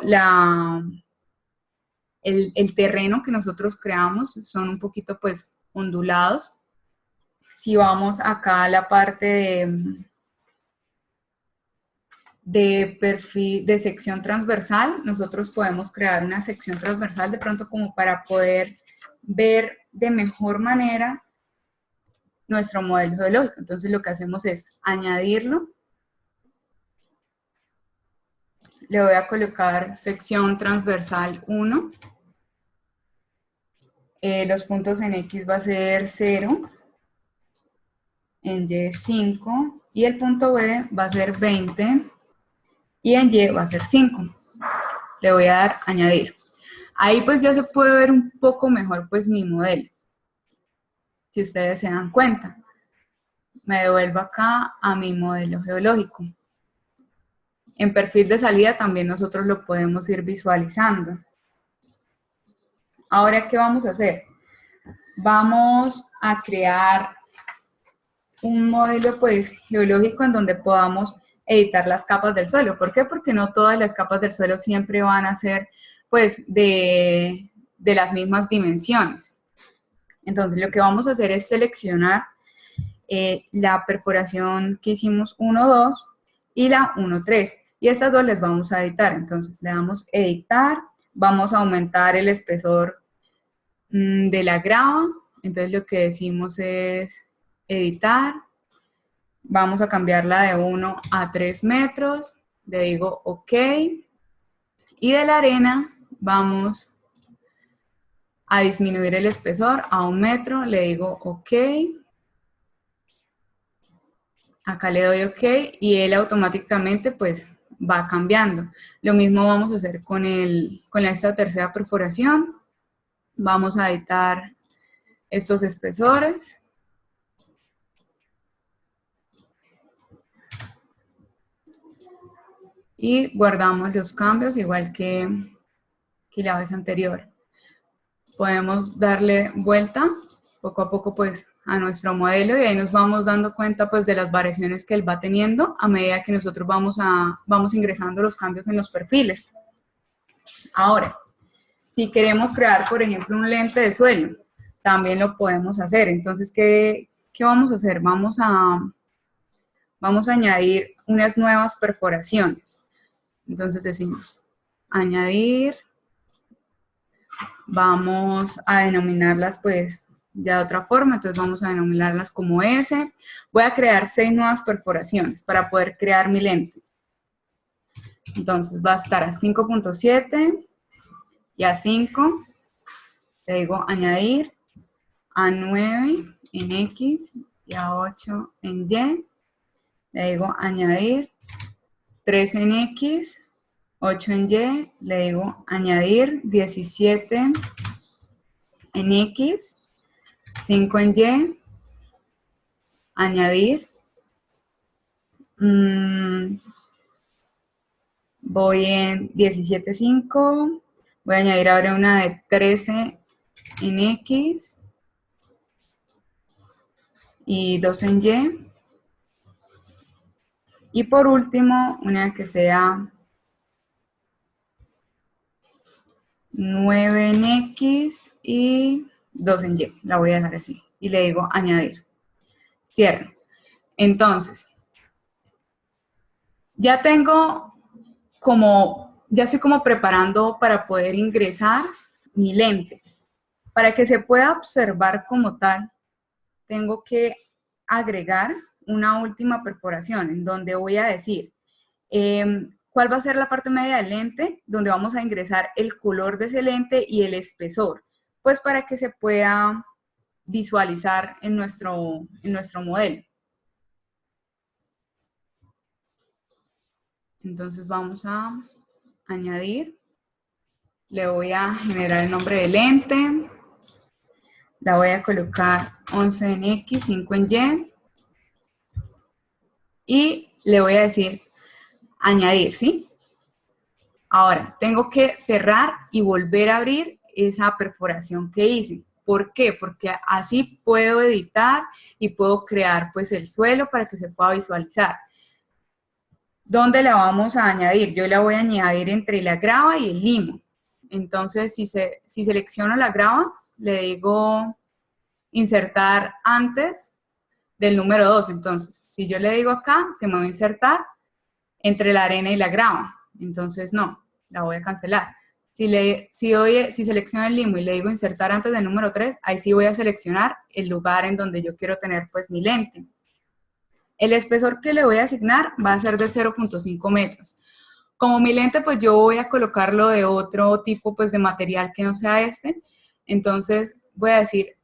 el terreno que nosotros creamos, son un poquito pues ondulados. Si vamos acá a la parte de perfil de sección transversal, nosotros podemos crear una sección transversal de pronto como para poder ver de mejor manera nuestro modelo geológico. Entonces lo que hacemos es añadirlo. Le voy a colocar sección transversal 1. Los puntos en X va a ser 0, en Y 5 y el punto B va a ser 20 y en Y va a ser 5. Le voy a dar añadir. Ahí pues ya se puede ver un poco mejor pues mi modelo. Si ustedes se dan cuenta. Me devuelvo acá a mi modelo geológico. En perfil de salida también nosotros lo podemos ir visualizando. Ahora, ¿qué vamos a hacer? Vamos a crear un modelo pues geológico en donde podamos editar las capas del suelo. ¿Por qué? Porque no todas las capas del suelo siempre van a ser pues de las mismas dimensiones. Entonces lo que vamos a hacer es seleccionar la perforación que hicimos 1-2 y la 1-3. Y estas dos les vamos a editar. Entonces le damos editar, vamos a aumentar el espesor de la grava. Entonces lo que decimos es editar. Vamos a cambiarla de 1 a 3 metros. Le digo OK. Y de la arena vamos a disminuir el espesor a 1 metro. Le digo OK. Acá le doy OK y él automáticamente pues va cambiando. Lo mismo vamos a hacer con esta tercera perforación. Vamos a editar estos espesores. Y guardamos los cambios igual que la vez anterior. Podemos darle vuelta poco a poco pues a nuestro modelo y ahí nos vamos dando cuenta pues de las variaciones que él va teniendo a medida que nosotros vamos ingresando los cambios en los perfiles. Ahora, si queremos crear por ejemplo un lente de suelo, también lo podemos hacer. Entonces, ¿qué vamos a hacer? Vamos a añadir unas nuevas perforaciones. Entonces decimos, añadir, vamos a denominarlas pues ya de otra forma, entonces vamos a denominarlas como S. Voy a crear 6 nuevas perforaciones para poder crear mi lente. Entonces va a estar a 5.7 y a 5, le digo añadir, a 9 en X y a 8 en Y, le digo añadir, 3 en X, 8 en Y, le digo añadir, 17 en X, 5 en Y, añadir, voy en 17.5, voy a añadir ahora una de 13 en X y 2 en Y. Y por último, una que sea 9 en X y 2 en Y. La voy a dejar así. Y le digo añadir. Cierro. Entonces, ya estoy como preparando para poder ingresar mi lente. Para que se pueda observar como tal, tengo que agregar una última perforación en donde voy a decir cuál va a ser la parte media del lente, donde vamos a ingresar el color de ese lente y el espesor, pues para que se pueda visualizar en nuestro modelo. Entonces vamos a añadir, le voy a generar el nombre del lente, la voy a colocar 11 en X, 5 en Y, y le voy a decir añadir, ¿sí? Ahora, tengo que cerrar y volver a abrir esa perforación que hice. ¿Por qué? Porque así puedo editar y puedo crear pues el suelo para que se pueda visualizar. ¿Dónde la vamos a añadir? Yo la voy a añadir entre la grava y el limo. Entonces, si selecciono la grava, le digo insertar antes del número 2. Entonces, si yo le digo acá, se me va a insertar entre la arena y la grava. Entonces, no, la voy a cancelar. Si selecciono el limo y le digo insertar antes del número 3, ahí sí voy a seleccionar el lugar en donde yo quiero tener pues mi lente. El espesor que le voy a asignar va a ser de 0.5 metros. Como mi lente, pues yo voy a colocarlo de otro tipo pues de material que no sea este. Entonces voy a decir,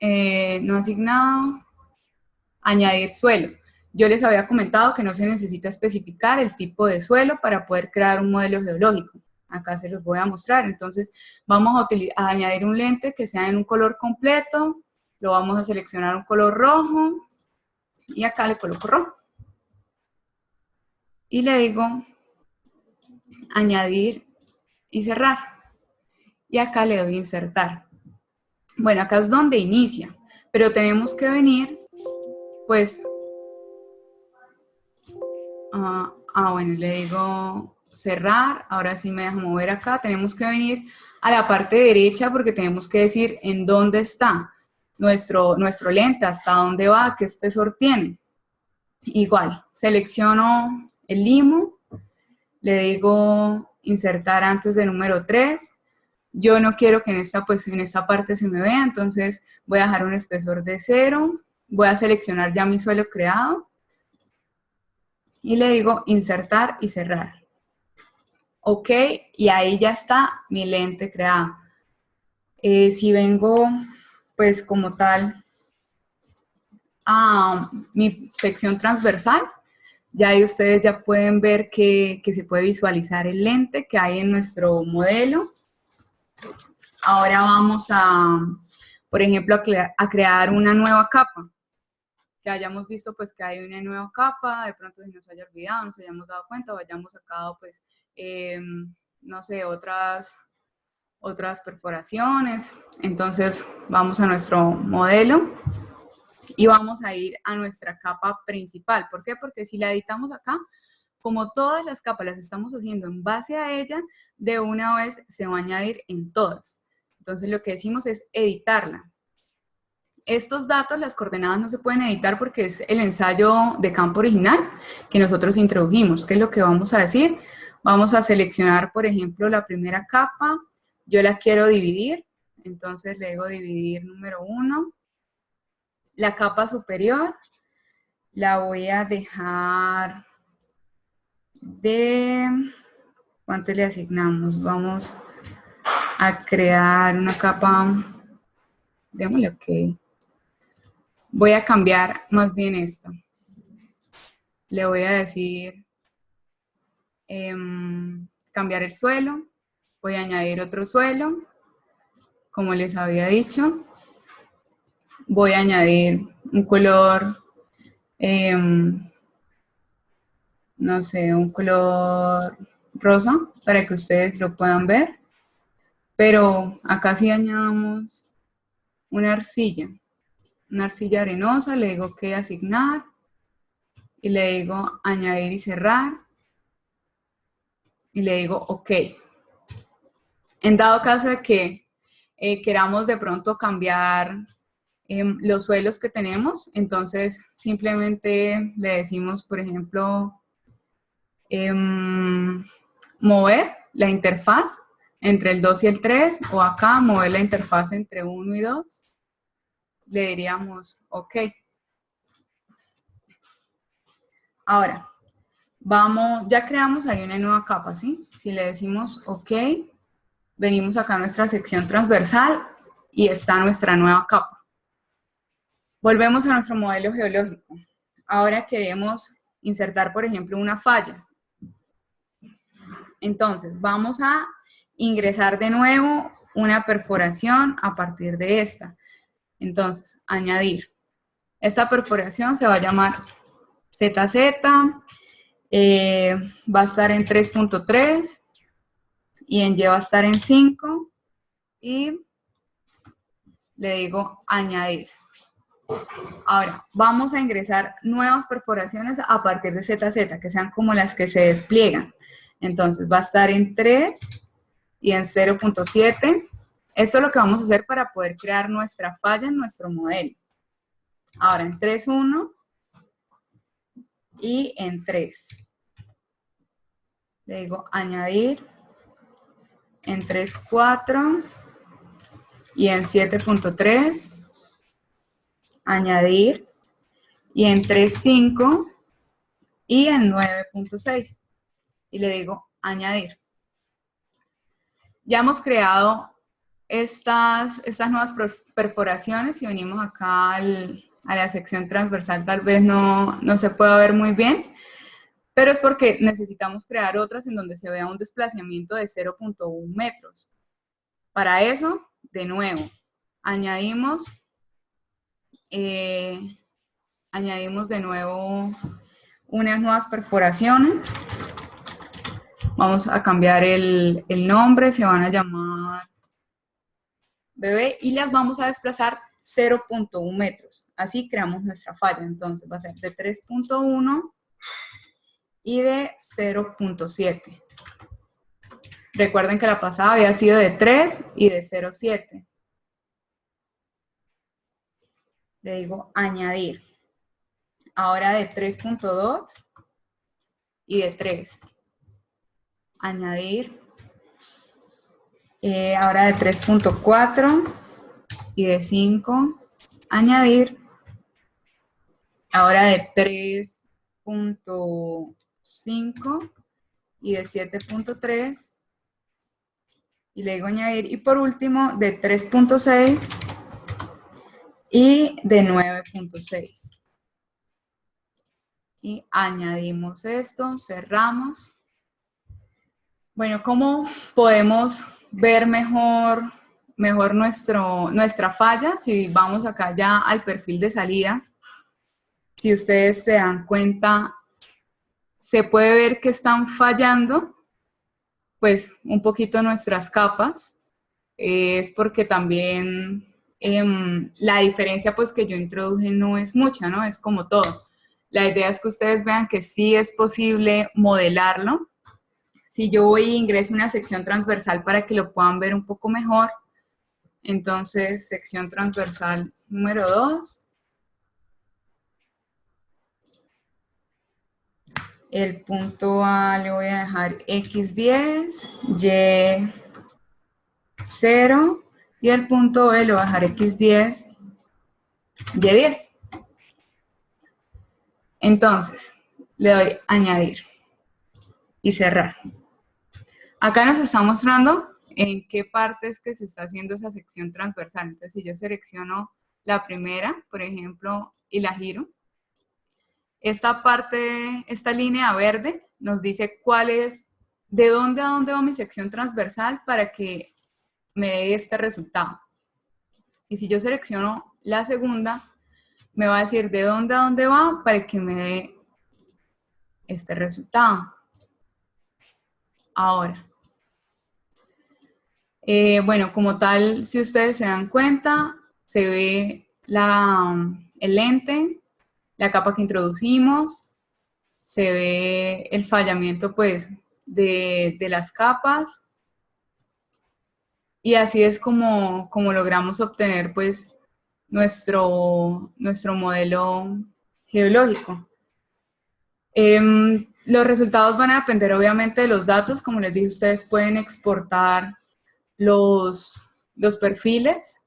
no asignado, añadir suelo. Yo les había comentado que no se necesita especificar el tipo de suelo para poder crear un modelo geológico. Acá se los voy a mostrar. Entonces vamos a añadir un lente que sea en un color completo. Lo vamos a seleccionar un color rojo. Y acá le coloco rojo. Y le digo añadir y cerrar. Y acá le doy insertar. Bueno, acá es donde inicia, pero tenemos que venir, pues, bueno, le digo cerrar, ahora sí me deja mover acá, tenemos que venir a la parte derecha porque tenemos que decir en dónde está. nuestro lente, hasta dónde va, qué espesor tiene. Igual, selecciono el limo, le digo insertar antes del número 3. Yo no quiero que en esta parte se me vea, entonces voy a dejar un espesor de 0. Voy a seleccionar ya mi suelo creado y le digo insertar y cerrar. Ok, y ahí ya está mi lente creada. Si vengo, pues como tal, a mi sección transversal, ya ahí ustedes ya pueden ver que se puede visualizar el lente que hay en nuestro modelo. Ahora vamos a, por ejemplo, a crear una nueva capa. Que hayamos visto pues que hay una nueva capa, de pronto se nos haya olvidado, nos hayamos dado cuenta o hayamos sacado pues, no sé, otras perforaciones. Entonces vamos a nuestro modelo y vamos a ir a nuestra capa principal. ¿Por qué? Porque si la editamos acá, como todas las capas las estamos haciendo en base a ella, de una vez se va a añadir en todas. Entonces lo que decimos es editarla. Estos datos, las coordenadas no se pueden editar porque es el ensayo de campo original que nosotros introdujimos. ¿Qué es lo que vamos a decir? Vamos a seleccionar, por ejemplo, la primera capa. Yo la quiero dividir, entonces le digo dividir número 1. La capa superior la voy a dejar de... ¿Cuánto le asignamos? Vamos a crear una capa... Démosle OK. Voy a cambiar más bien esto. Le voy a decir cambiar el suelo. Voy a añadir otro suelo, como les había dicho. Voy a añadir un color, no sé, un color rosa para que ustedes lo puedan ver. Pero acá sí añadamos una arcilla arenosa, le digo que asignar y le digo añadir y cerrar y le digo OK. En dado caso de que queramos de pronto cambiar los suelos que tenemos, entonces simplemente le decimos, por ejemplo, mover la interfaz entre el 2 y el 3, o acá mover la interfaz entre 1 y 2, le diríamos OK. Ahora, ya creamos ahí una nueva capa, ¿sí? Si le decimos OK, venimos acá a nuestra sección transversal y está nuestra nueva capa. Volvemos a nuestro modelo geológico. Ahora queremos insertar, por ejemplo, una falla. Entonces, vamos a ingresar de nuevo una perforación a partir de esta. Entonces, añadir. Esta perforación se va a llamar ZZ, va a estar en 3.3 y en Y va a estar en 5 y le digo añadir. Ahora, vamos a ingresar nuevas perforaciones a partir de ZZ, que sean como las que se despliegan. Entonces, va a estar en 3 y en 0.7. Esto es lo que vamos a hacer para poder crear nuestra falla en nuestro modelo. Ahora, en 3.1 y en 3. Le digo añadir en 3.4 y en 7.3. Añadir y en 3.5 y en 9.6 y le digo añadir. Ya hemos creado estas nuevas perforaciones y venimos acá a la sección transversal. Tal vez no se pueda ver muy bien, pero es porque necesitamos crear otras en donde se vea un desplazamiento de 0.1 metros. Para eso, de nuevo, añadimos de nuevo unas nuevas perforaciones. Vamos a cambiar el nombre, se van a llamar bebé y las vamos a desplazar 0.1 metros. Así creamos nuestra falla. Entonces va a ser de 3.1 y de 0.7. Recuerden que la pasada había sido de 3 y de 0.7. le digo añadir. Ahora de 3.2 y de 3. Añadir. Ahora de 3.4 y de 5. Añadir. Ahora de 3.5 y de 7.3. Y le digo añadir. Y por último, de 3.6 y de 9.6. Y añadimos esto, cerramos. Bueno, ¿cómo podemos ver mejor nuestra falla? Si vamos acá ya al perfil de salida, si ustedes se dan cuenta, se puede ver que están fallando, pues, un poquito nuestras capas. Es porque también la diferencia, pues, que yo introduje no es mucha, ¿no? Es como todo. La idea es que ustedes vean que sí es posible modelarlo. Si yo voy e ingreso una sección transversal para que lo puedan ver un poco mejor, entonces sección transversal número 2. El punto A le voy a dejar X10, Y0, y el punto B le voy a dejar X10, Y10. Entonces, le doy añadir y cerrar. Acá nos está mostrando en qué parte es que se está haciendo esa sección transversal. Entonces, si yo selecciono la primera, por ejemplo, y la giro, esta parte, esta línea verde nos dice cuál es, de dónde a dónde va mi sección transversal para que me dé este resultado. Y si yo selecciono la segunda, me va a decir de dónde a dónde va para que me dé este resultado. Ahora, bueno, como tal, si ustedes se dan cuenta, se ve el lente, la capa que introducimos, se ve el fallamiento, pues, de las capas, y así es como logramos obtener, pues, nuestro modelo geológico. Los resultados van a depender, obviamente, de los datos. Como les dije, ustedes pueden exportar los perfiles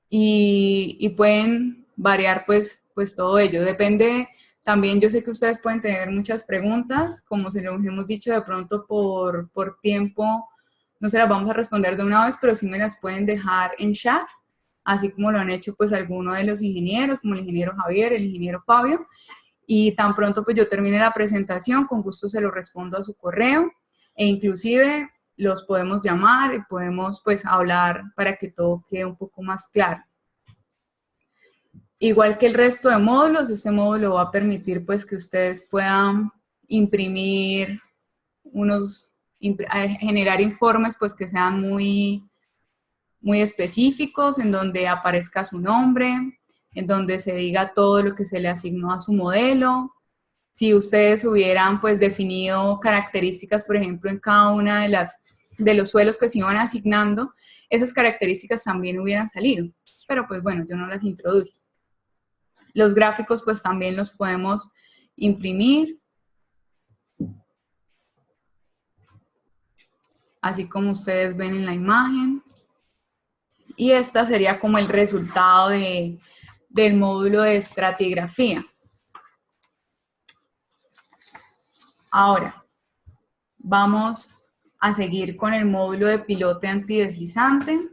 y pueden variar pues todo ello. Depende también, yo sé que ustedes pueden tener muchas preguntas, como se los hemos dicho, de pronto por tiempo no se las vamos a responder de una vez, pero sí me las pueden dejar en chat, así como lo han hecho pues algunos de los ingenieros, como el ingeniero Javier, el ingeniero Fabio, y tan pronto pues yo termine la presentación, con gusto se lo respondo a su correo, e inclusive los podemos llamar y podemos pues hablar para que todo quede un poco más claro. Igual que el resto de módulos, este módulo va a permitir pues que ustedes puedan imprimir generar informes pues que sean muy específicos, en donde aparezca su nombre, en donde se diga todo lo que se le asignó a su modelo. Si ustedes hubieran pues definido características, por ejemplo, en cada una de los suelos que se iban asignando, esas características también hubieran salido, pero pues bueno, yo no las introduje. Los gráficos pues también los podemos imprimir, así como ustedes ven en la imagen. Y esta sería como el resultado del módulo de estratigrafía. Ahora, vamos a seguir con el módulo de pilote antideslizante.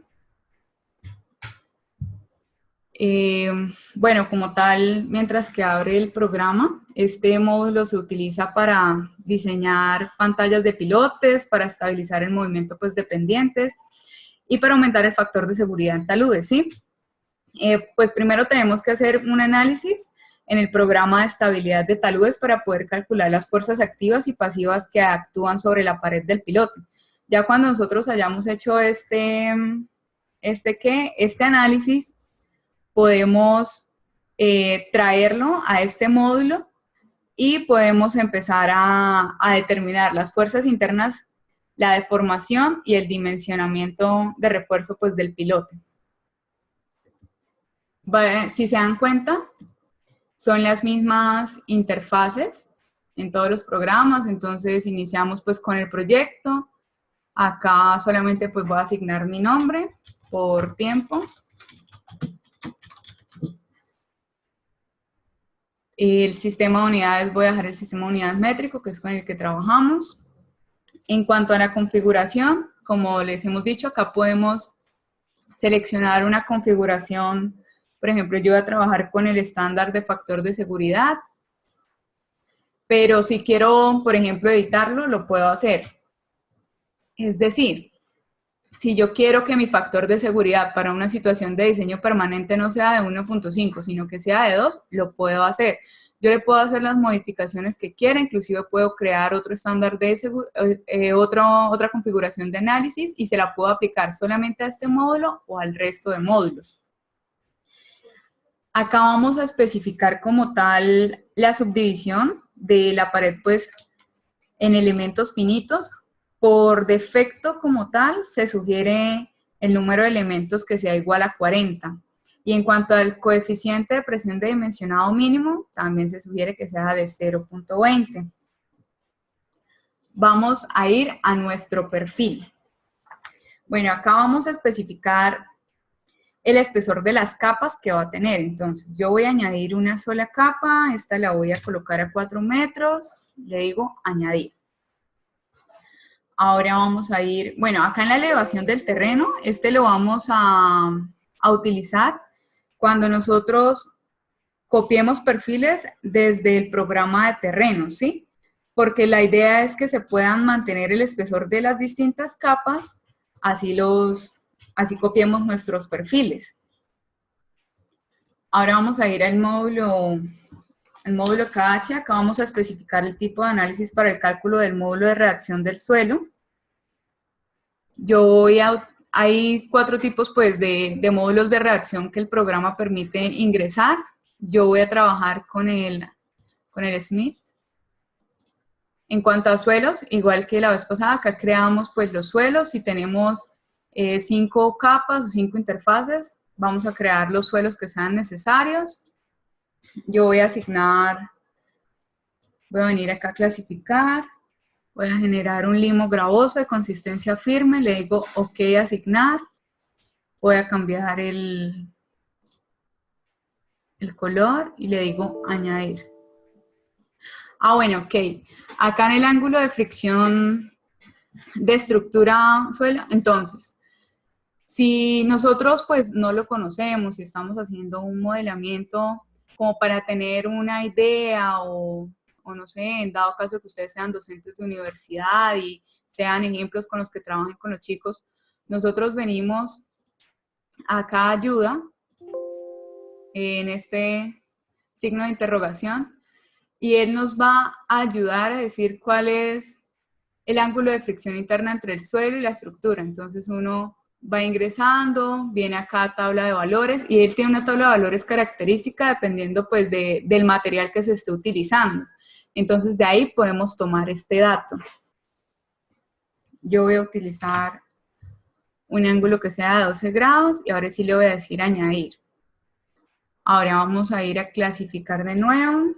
Bueno, como tal, mientras que abre el programa, este módulo se utiliza para diseñar pantallas de pilotes, para estabilizar el movimiento pues, de pendientes y para aumentar el factor de seguridad en taludes, ¿sí? Pues primero tenemos que hacer un análisis en el programa de estabilidad de taludes para poder calcular las fuerzas activas y pasivas que actúan sobre la pared del pilote. Ya cuando nosotros hayamos hecho este análisis, podemos traerlo a este módulo y podemos empezar a determinar las fuerzas internas, la deformación y el dimensionamiento de refuerzo pues, del pilote. Si se dan cuenta, son las mismas interfaces en todos los programas. Entonces iniciamos pues con el proyecto. Acá solamente pues voy a asignar mi nombre por tiempo. El sistema de unidades, voy a dejar el sistema de unidades métrico, que es con el que trabajamos. En cuanto a la configuración, como les hemos dicho, acá podemos seleccionar una configuración. Por ejemplo, yo voy a trabajar con el estándar de factor de seguridad, pero si quiero, por ejemplo, editarlo, lo puedo hacer. Es decir, si yo quiero que mi factor de seguridad para una situación de diseño permanente no sea de 1.5, sino que sea de 2, lo puedo hacer. Yo le puedo hacer las modificaciones que quiera, inclusive puedo crear otro estándar de otra configuración de análisis y se la puedo aplicar solamente a este módulo o al resto de módulos. Acá vamos a especificar como tal la subdivisión de la pared, pues, en elementos finitos. Por defecto como tal, se sugiere el número de elementos que sea igual a 40. Y en cuanto al coeficiente de presión de dimensionado mínimo, también se sugiere que sea de 0.20. Vamos a ir a nuestro perfil. Bueno, acá vamos a especificar el espesor de las capas que va a tener. Entonces, yo voy a añadir una sola capa, esta la voy a colocar a 4 metros, le digo añadir. Ahora vamos a ir, bueno, acá en la elevación del terreno, lo vamos a utilizar cuando nosotros copiemos perfiles desde el programa de terreno, ¿sí? Porque la idea es que se puedan mantener el espesor de las distintas capas, así copiemos nuestros perfiles. Ahora vamos a ir al módulo KH. Acá vamos a especificar el tipo de análisis para el cálculo del módulo de redacción del suelo. Hay 4 tipos pues, de módulos de redacción que el programa permite ingresar. Yo voy a trabajar con el Smith. En cuanto a suelos, igual que la vez pasada, acá creamos pues, los suelos. Si tenemos 5 capas o 5 interfaces, vamos a crear los suelos que sean necesarios. Yo voy a venir acá a clasificar, voy a generar un limo gravoso de consistencia firme, le digo OK, asignar, voy a cambiar el color y le digo añadir. Bueno, OK. Acá en el ángulo de fricción de estructura suelo, entonces, si nosotros pues no lo conocemos, si estamos haciendo un modelamiento como para tener una idea o no sé, en dado caso que ustedes sean docentes de universidad y sean ejemplos con los que trabajen con los chicos, nosotros venimos acá a ayuda en este signo de interrogación y él nos va a ayudar a decir cuál es el ángulo de fricción interna entre el suelo y la estructura. Entonces uno va ingresando, viene acá a tabla de valores y él tiene una tabla de valores característica dependiendo pues del material que se esté utilizando. Entonces de ahí podemos tomar este dato. Yo voy a utilizar un ángulo que sea de 12 grados y ahora sí le voy a decir añadir. Ahora vamos a ir a clasificar de nuevo.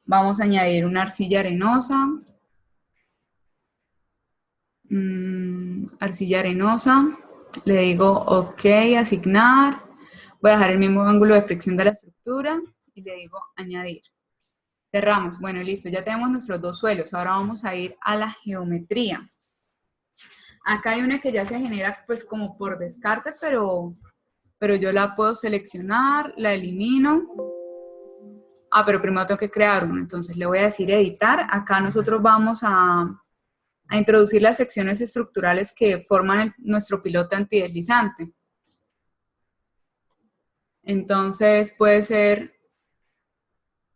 Vamos a añadir una arcilla arenosa. Arcilla arenosa. Le digo OK, asignar. Voy a dejar el mismo ángulo de fricción de la estructura y le digo añadir. Cerramos. Bueno, listo, ya tenemos nuestros 2 suelos. Ahora vamos a ir a la geometría. Acá hay una que ya se genera pues como por descarte, pero yo la puedo seleccionar, la elimino. Pero primero tengo que crear una. Entonces le voy a decir editar. Acá nosotros vamos a introducir las secciones estructurales que forman nuestro pilote antideslizante. Entonces puede ser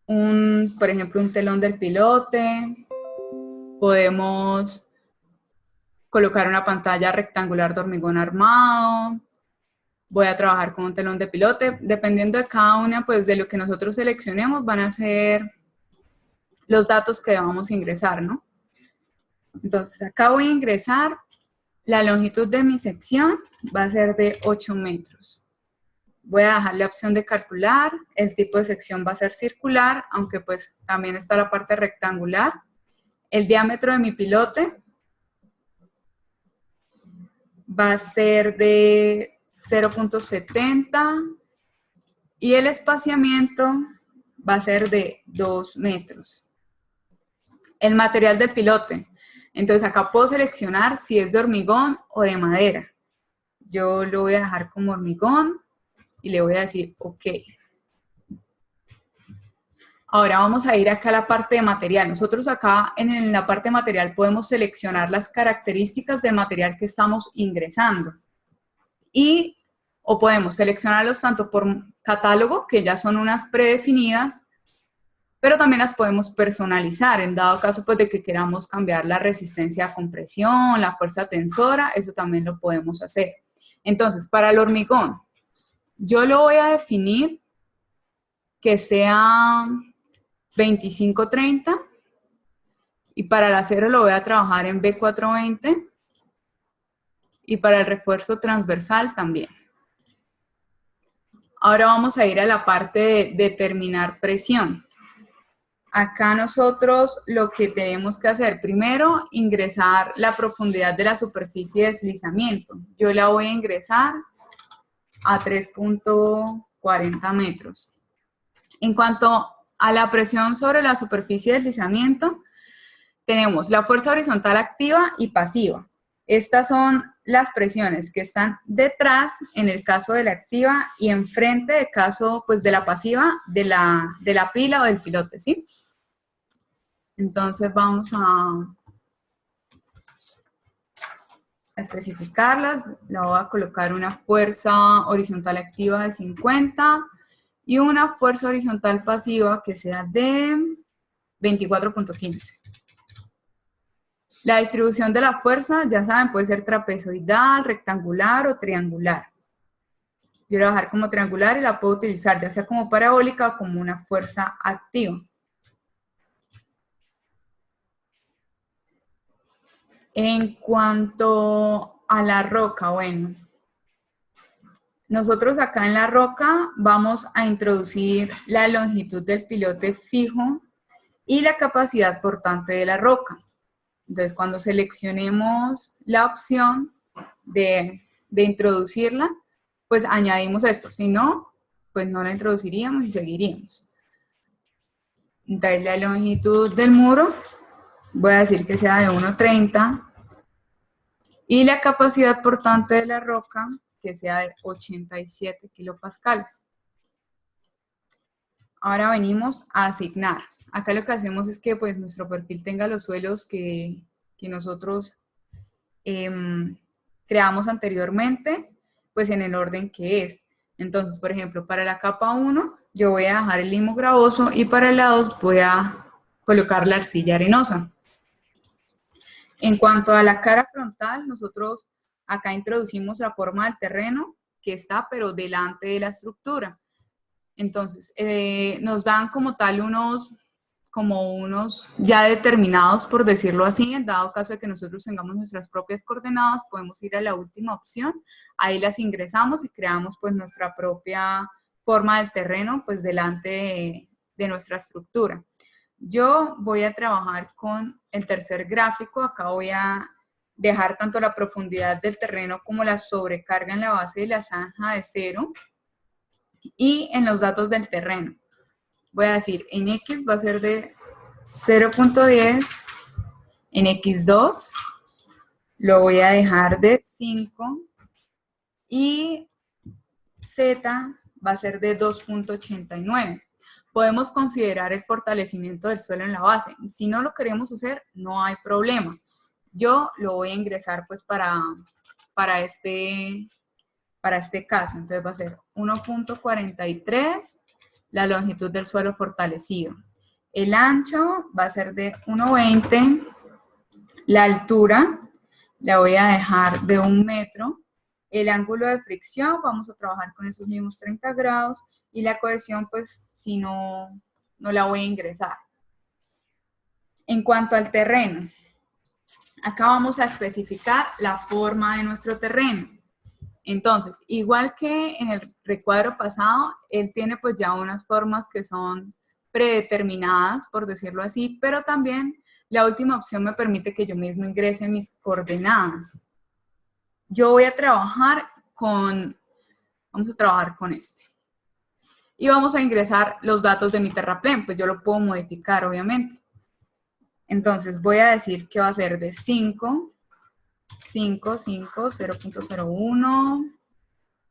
por ejemplo, un telón del pilote. Podemos colocar una pantalla rectangular de hormigón armado. Voy a trabajar con un telón de pilote. Dependiendo de cada una, pues de lo que nosotros seleccionemos, van a ser los datos que vamos a ingresar, ¿no? Entonces, acá voy a ingresar. La longitud de mi sección va a ser de 8 metros. Voy a dejar la opción de calcular, el tipo de sección va a ser circular, aunque pues también está la parte rectangular. El diámetro de mi pilote va a ser de 0.70 y el espaciamiento va a ser de 2 metros. El material del pilote. Entonces acá puedo seleccionar si es de hormigón o de madera. Yo lo voy a dejar como hormigón y le voy a decir OK. Ahora vamos a ir acá a la parte de material. Nosotros acá en la parte de material podemos seleccionar las características del material que estamos ingresando. O podemos seleccionarlos tanto por catálogo, que ya son unas predefinidas, pero también las podemos personalizar, en dado caso pues, de que queramos cambiar la resistencia a compresión, la fuerza tensora, eso también lo podemos hacer. Entonces, para el hormigón, yo lo voy a definir que sea 25-30 y para el acero lo voy a trabajar en B420 y para el refuerzo transversal también. Ahora vamos a ir a la parte de determinar presión. Acá nosotros lo que tenemos que hacer, primero, ingresar la profundidad de la superficie de deslizamiento. Yo la voy a ingresar a 3.40 metros. En cuanto a la presión sobre la superficie de deslizamiento, tenemos la fuerza horizontal activa y pasiva. Estas son las presiones que están detrás, en el caso de la activa, y enfrente, de caso pues, de la pasiva, de la pila o del pilote, ¿sí? Entonces vamos a especificarlas. Le voy a colocar una fuerza horizontal activa de 50 y una fuerza horizontal pasiva que sea de 24.15. La distribución de la fuerza, ya saben, puede ser trapezoidal, rectangular o triangular. Yo la voy a dejar como triangular y la puedo utilizar ya sea como parabólica o como una fuerza activa. En cuanto a la roca, bueno, nosotros acá en la roca vamos a introducir la longitud del pilote fijo y la capacidad portante de la roca. Entonces, cuando seleccionemos la opción de introducirla, pues añadimos esto. Si no, pues no la introduciríamos y seguiríamos. Entonces, la longitud del muro, voy a decir que sea de 1.30 y la capacidad portante de la roca, que sea de 87 kilopascales. Ahora venimos a asignar. Acá lo que hacemos es que pues, nuestro perfil tenga los suelos que nosotros creamos anteriormente, pues en el orden que es. Entonces, por ejemplo, para la capa 1, yo voy a dejar el limo gravoso y para la 2 voy a colocar la arcilla arenosa. En cuanto a la cara frontal, nosotros acá introducimos la forma del terreno que está, pero delante de la estructura. Entonces, nos dan como tal unos ya determinados, por decirlo así, en dado caso de que nosotros tengamos nuestras propias coordenadas, podemos ir a la última opción, ahí las ingresamos y creamos pues nuestra propia forma del terreno pues delante de nuestra estructura. Yo voy a trabajar con el tercer gráfico, acá voy a dejar tanto la profundidad del terreno como la sobrecarga en la base de la zanja de 0 y en los datos del terreno. Voy a decir, en X va a ser de 0.10, en X2 lo voy a dejar de 5 y Z va a ser de 2.89. Podemos considerar el fortalecimiento del suelo en la base. Si no lo queremos hacer, no hay problema. Yo lo voy a ingresar pues para este caso. Entonces va a ser 1.43 la longitud del suelo fortalecido. El ancho va a ser de 1.20. La altura la voy a dejar de 1 metro. El ángulo de fricción, vamos a trabajar con esos mismos 30 grados. Y la cohesión, pues, si no la voy a ingresar. En cuanto al terreno, acá vamos a especificar la forma de nuestro terreno. Entonces, igual que en el recuadro pasado, él tiene pues ya unas formas que son predeterminadas, por decirlo así, pero también la última opción me permite que yo mismo ingrese mis coordenadas. Yo voy a trabajar vamos a trabajar con este. Y vamos a ingresar los datos de mi terraplén, pues yo lo puedo modificar, obviamente. Entonces voy a decir que va a ser de 5, 5, 5, 0.01.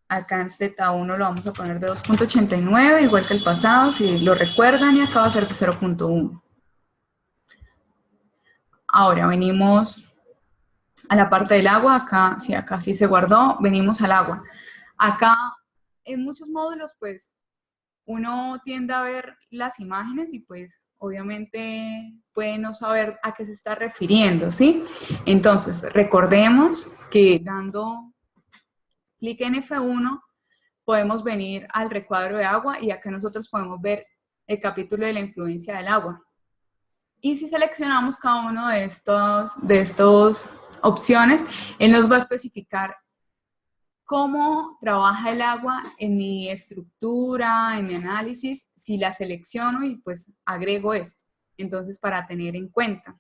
Acá en Z1 lo vamos a poner de 2.89, igual que el pasado, si lo recuerdan, y acá va a ser de 0.1. Ahora venimos a la parte del agua, acá sí se guardó, venimos al agua. Acá, en muchos módulos, pues, uno tiende a ver las imágenes y, pues, obviamente puede no saber a qué se está refiriendo, ¿sí? Entonces, recordemos que dando clic en F1, podemos venir al recuadro de agua y acá nosotros podemos ver el capítulo de la influencia del agua. Y si seleccionamos cada uno de estas opciones, él nos va a especificar cómo trabaja el agua en mi estructura, en mi análisis, si la selecciono y pues agrego esto. Entonces, para tener en cuenta.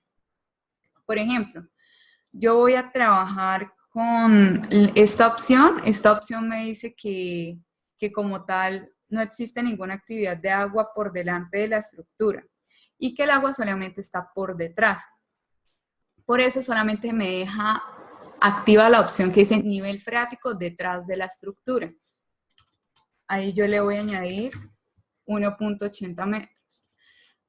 Por ejemplo, yo voy a trabajar con esta opción. Esta opción me dice que como tal no existe ninguna actividad de agua por delante de la estructura y que el agua solamente está por detrás. Por eso solamente me deja activa la opción que dice nivel freático detrás de la estructura. Ahí yo le voy a añadir 1.80 metros.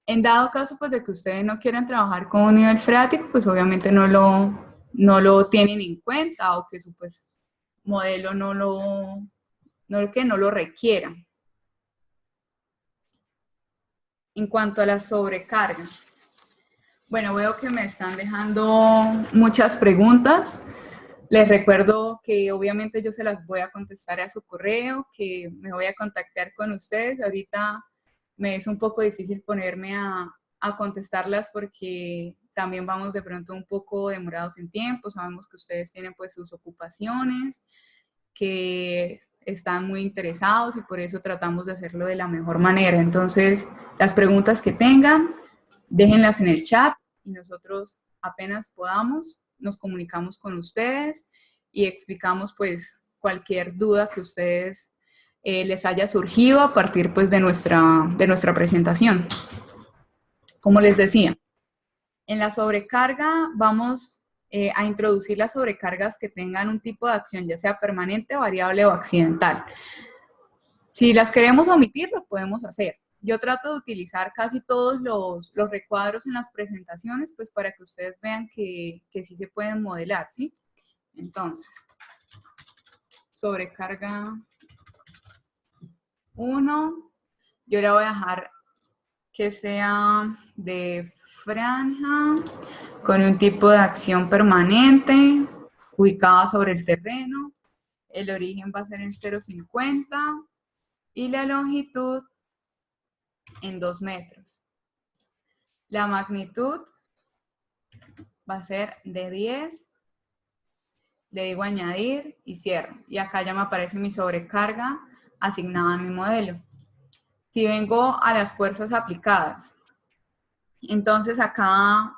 En dado caso pues de que ustedes no quieran trabajar con un nivel freático, pues obviamente no lo tienen en cuenta o que su pues, modelo no lo requiera. En cuanto a la sobrecarga, bueno, veo que me están dejando muchas preguntas. Les recuerdo que obviamente yo se las voy a contestar a su correo, que me voy a contactar con ustedes. Ahorita me es un poco difícil ponerme a contestarlas porque también vamos de pronto un poco demorados en tiempo. Sabemos que ustedes tienen pues sus ocupaciones, que están muy interesados y por eso tratamos de hacerlo de la mejor manera. Entonces, las preguntas que tengan, déjenlas en el chat y nosotros apenas podamos nos comunicamos con ustedes y explicamos pues cualquier duda que ustedes les haya surgido a partir pues de nuestra presentación. Como les decía, en la sobrecarga vamos a introducir las sobrecargas que tengan un tipo de acción, ya sea permanente, variable o accidental. Si las queremos omitir, lo podemos hacer. Yo trato de utilizar casi todos los recuadros en las presentaciones, pues para que ustedes vean que sí se pueden modelar, ¿sí? Entonces, sobrecarga 1, yo le voy a dejar que sea de franja, con un tipo de acción permanente, ubicada sobre el terreno. El origen va a ser en 0,50 y la longitud en 2 metros. La magnitud va a ser de 10. Le digo añadir y cierro. Y acá ya me aparece mi sobrecarga asignada a mi modelo. Si vengo a las fuerzas aplicadas, entonces acá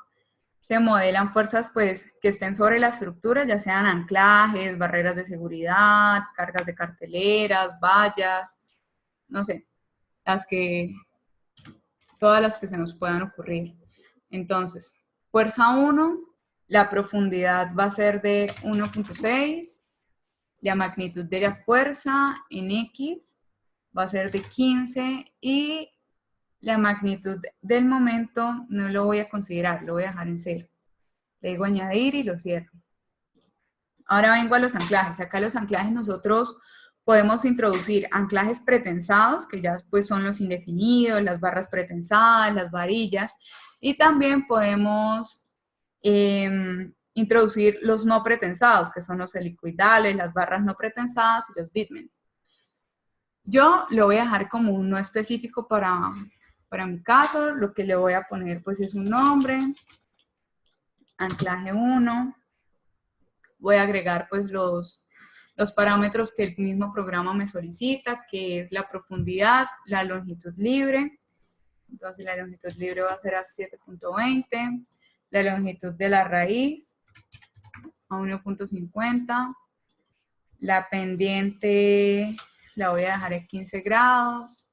se modelan fuerzas pues que estén sobre la estructura, ya sean anclajes, barreras de seguridad, cargas de carteleras, vallas, no sé, todas las que se nos puedan ocurrir. Entonces, fuerza 1, la profundidad va a ser de 1.6, la magnitud de la fuerza en X va a ser de 15 y la magnitud del momento no lo voy a considerar, lo voy a dejar en 0. Le digo añadir y lo cierro. Ahora vengo a los anclajes. Acá los anclajes nosotros podemos introducir anclajes pretensados, que ya pues son los indefinidos, las barras pretensadas, las varillas, y también podemos introducir los no pretensados, que son los helicoidales, las barras no pretensadas y los Didman. Yo lo voy a dejar como un no específico para mi caso. Lo que le voy a poner pues es un nombre, anclaje 1. Voy a agregar pues los los parámetros que el mismo programa me solicita, que es la profundidad, la longitud libre. Entonces la longitud libre va a ser a 7.20, la longitud de la raíz a 1.50, la pendiente la voy a dejar en 15 grados,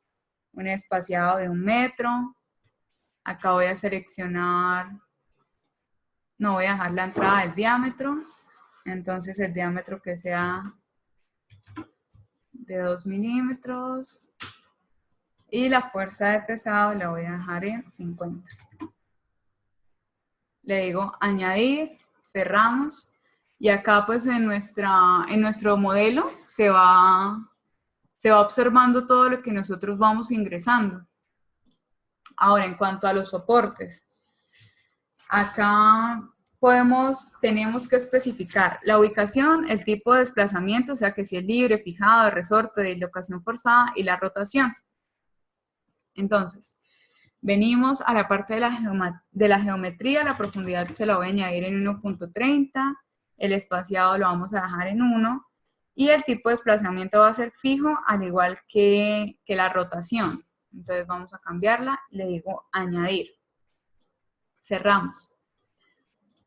un espaciado de 1 metro, acá voy a seleccionar, no voy a dejar la entrada del diámetro, entonces el diámetro que sea de 2 milímetros y la fuerza de pesado la voy a dejar en 50. Le digo añadir, cerramos y acá pues en nuestro modelo se va observando todo lo que nosotros vamos ingresando. Ahora, en cuanto a los soportes, acá tenemos que especificar la ubicación, el tipo de desplazamiento, o sea que si es libre, fijado, de resorte, de dislocación forzada y la rotación. Entonces, venimos a la parte de la geometría, la profundidad se la voy a añadir en 1.30, el espaciado lo vamos a dejar en 1, y el tipo de desplazamiento va a ser fijo, al igual que la rotación. Entonces vamos a cambiarla, le digo añadir. Cerramos.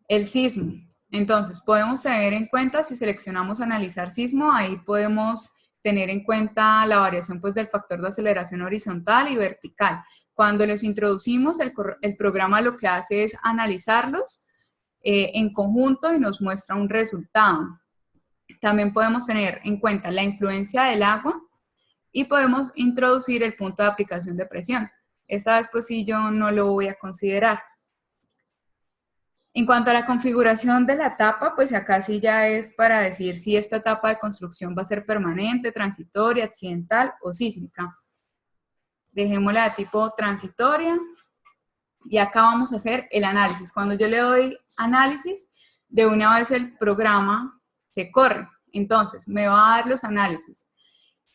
El sismo. Entonces podemos tener en cuenta, si seleccionamos analizar sismo, ahí podemos tener en cuenta la variación pues, del factor de aceleración horizontal y vertical. Cuando los introducimos, el programa lo que hace es analizarlos en conjunto y nos muestra un resultado. También podemos tener en cuenta la influencia del agua y podemos introducir el punto de aplicación de presión. Esta vez pues sí yo no lo voy a considerar. En cuanto a la configuración de la etapa, pues acá sí ya es para decir si esta etapa de construcción va a ser permanente, transitoria, accidental o sísmica. Dejémosla de tipo transitoria y acá vamos a hacer el análisis. Cuando yo le doy análisis, de una vez el programa se corre. Entonces, me va a dar los análisis.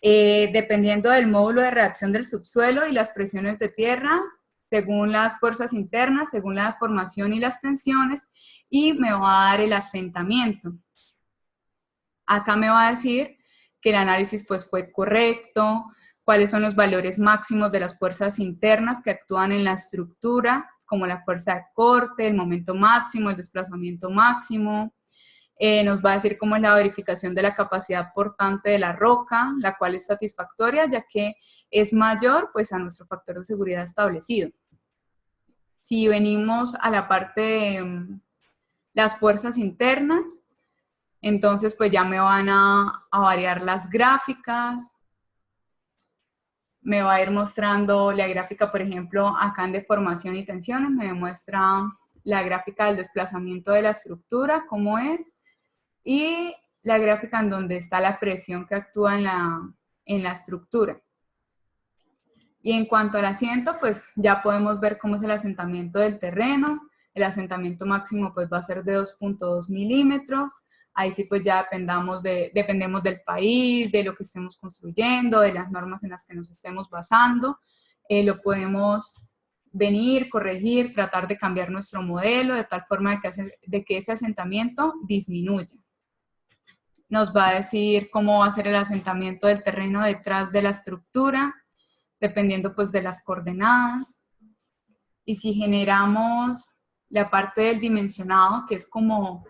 Dependiendo del módulo de reacción del subsuelo y las presiones de tierra, según las fuerzas internas, según la deformación y las tensiones, y me va a dar el asentamiento. Acá me va a decir que el análisis pues, fue correcto, cuáles son los valores máximos de las fuerzas internas que actúan en la estructura, como la fuerza de corte, el momento máximo, el desplazamiento máximo. Nos va a decir cómo es la verificación de la capacidad portante de la roca, la cual es satisfactoria, ya que es mayor pues, a nuestro factor de seguridad establecido. Si venimos a la parte de las fuerzas internas, entonces pues ya me van a variar las gráficas, me va a ir mostrando la gráfica, por ejemplo, acá en deformación y tensiones, me demuestra la gráfica del desplazamiento de la estructura, cómo es, y la gráfica en donde está la presión que actúa en la estructura. Y en cuanto al asiento, pues ya podemos ver cómo es el asentamiento del terreno. El asentamiento máximo pues va a ser de 2.2 milímetros. Ahí sí pues ya dependemos del país, de lo que estemos construyendo, de las normas en las que nos estemos basando. Lo podemos venir, corregir, tratar de cambiar nuestro modelo de tal forma de que ese asentamiento disminuya. Nos va a decir cómo va a ser el asentamiento del terreno detrás de la estructura, dependiendo pues de las coordenadas. Y si generamos la parte del dimensionado, que es como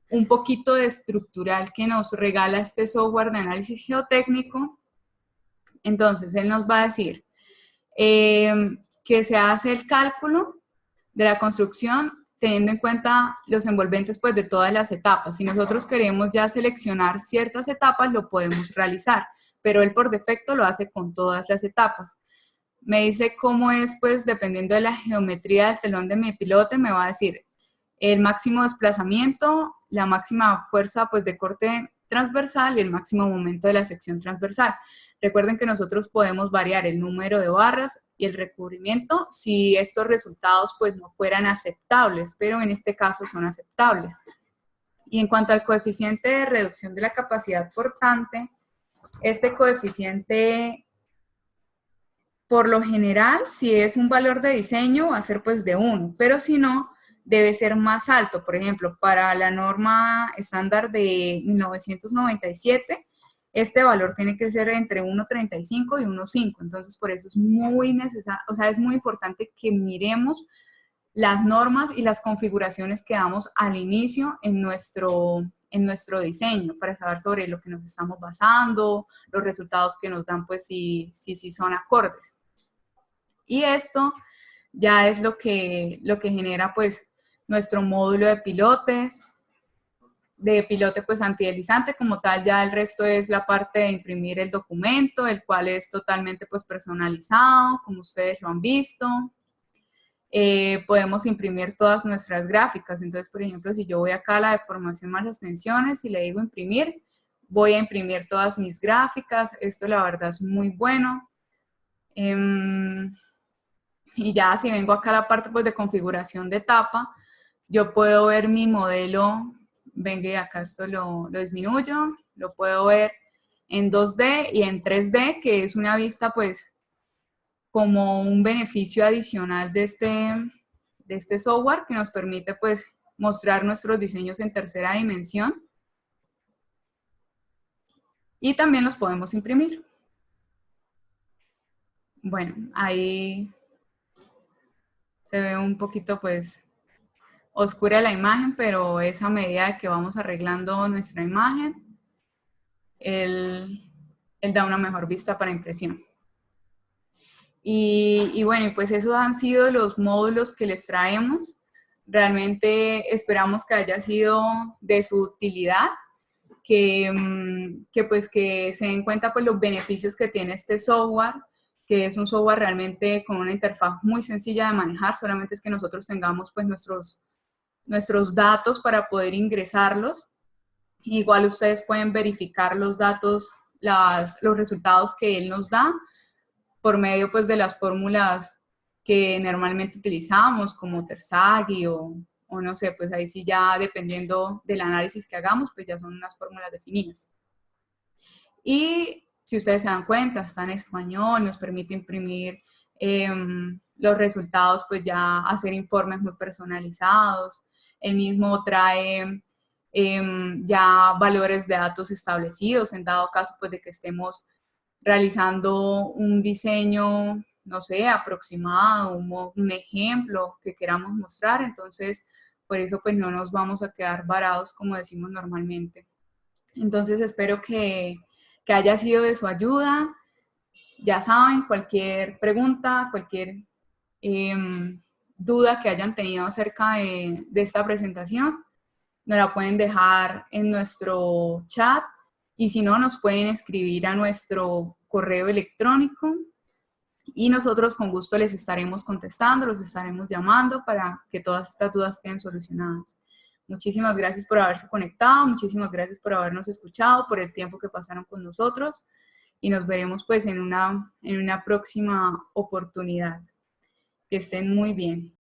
un poquito de estructural que nos regala este software de análisis geotécnico, entonces él nos va a decir que se hace el cálculo de la construcción teniendo en cuenta los envolventes pues, de todas las etapas. Si nosotros queremos ya seleccionar ciertas etapas, lo podemos realizar, pero él por defecto lo hace con todas las etapas. Me dice cómo es, pues, dependiendo de la geometría del telón de mi pilote, me va a decir el máximo desplazamiento, la máxima fuerza, pues, de corte transversal y el máximo momento de la sección transversal. Recuerden que nosotros podemos variar el número de barras y el recubrimiento si estos resultados, pues, no fueran aceptables, pero en este caso son aceptables. Y en cuanto al coeficiente de reducción de la capacidad portante, este coeficiente, por lo general, si es un valor de diseño, va a ser pues de 1, pero si no, debe ser más alto. Por ejemplo, para la norma estándar de 1997, este valor tiene que ser entre 1.35 y 1.5. Entonces, por eso es muy necesario, o sea, es muy importante que miremos las normas y las configuraciones que damos al inicio en nuestro diseño, para saber sobre lo que nos estamos basando, los resultados que nos dan, pues si son acordes. Y esto ya es lo que genera pues nuestro módulo de pilote pues antideslizante. Como tal, ya el resto es la parte de imprimir el documento, el cual es totalmente pues personalizado, como ustedes lo han visto. Podemos imprimir todas nuestras gráficas. Entonces, por ejemplo, si yo voy acá a la deformación más extensiones y le digo imprimir, voy a imprimir todas mis gráficas. Esto la verdad es muy bueno. Y ya si vengo acá a la parte pues de configuración de etapa, yo puedo ver mi modelo. Venga, y acá esto lo disminuyo, lo puedo ver en 2D y en 3D, que es una vista pues como un beneficio adicional de este software, que nos permite pues mostrar nuestros diseños en tercera dimensión. Y también los podemos imprimir. Bueno, ahí se ve un poquito pues oscura la imagen, pero es a medida de que vamos arreglando nuestra imagen, él da una mejor vista para impresión. Y bueno, pues esos han sido los módulos que les traemos. Realmente esperamos que haya sido de su utilidad, que se den cuenta pues los beneficios que tiene este software, que es un software realmente con una interfaz muy sencilla de manejar. Solamente es que nosotros tengamos pues nuestros datos para poder ingresarlos. Igual ustedes pueden verificar los datos, los resultados que él nos da por medio pues de las fórmulas que normalmente utilizamos, como Terzaghi o no sé, pues ahí sí ya dependiendo del análisis que hagamos, pues ya son unas fórmulas definidas. Y si ustedes se dan cuenta, está en español, nos permite imprimir los resultados, pues ya hacer informes muy personalizados. El mismo trae ya valores de datos establecidos, en dado caso pues de que estemos realizando un diseño, no sé, aproximado, un ejemplo que queramos mostrar. Entonces, por eso pues no nos vamos a quedar varados como decimos normalmente. Entonces, espero que haya sido de su ayuda. Ya saben, cualquier pregunta, cualquier duda que hayan tenido acerca de esta presentación, nos la pueden dejar en nuestro chat, y si no, nos pueden escribir a nuestro correo electrónico y nosotros con gusto les estaremos contestando, los estaremos llamando para que todas estas dudas queden solucionadas. Muchísimas gracias por haberse conectado, muchísimas gracias por habernos escuchado, por el tiempo que pasaron con nosotros, y nos veremos pues en una próxima oportunidad. Que estén muy bien.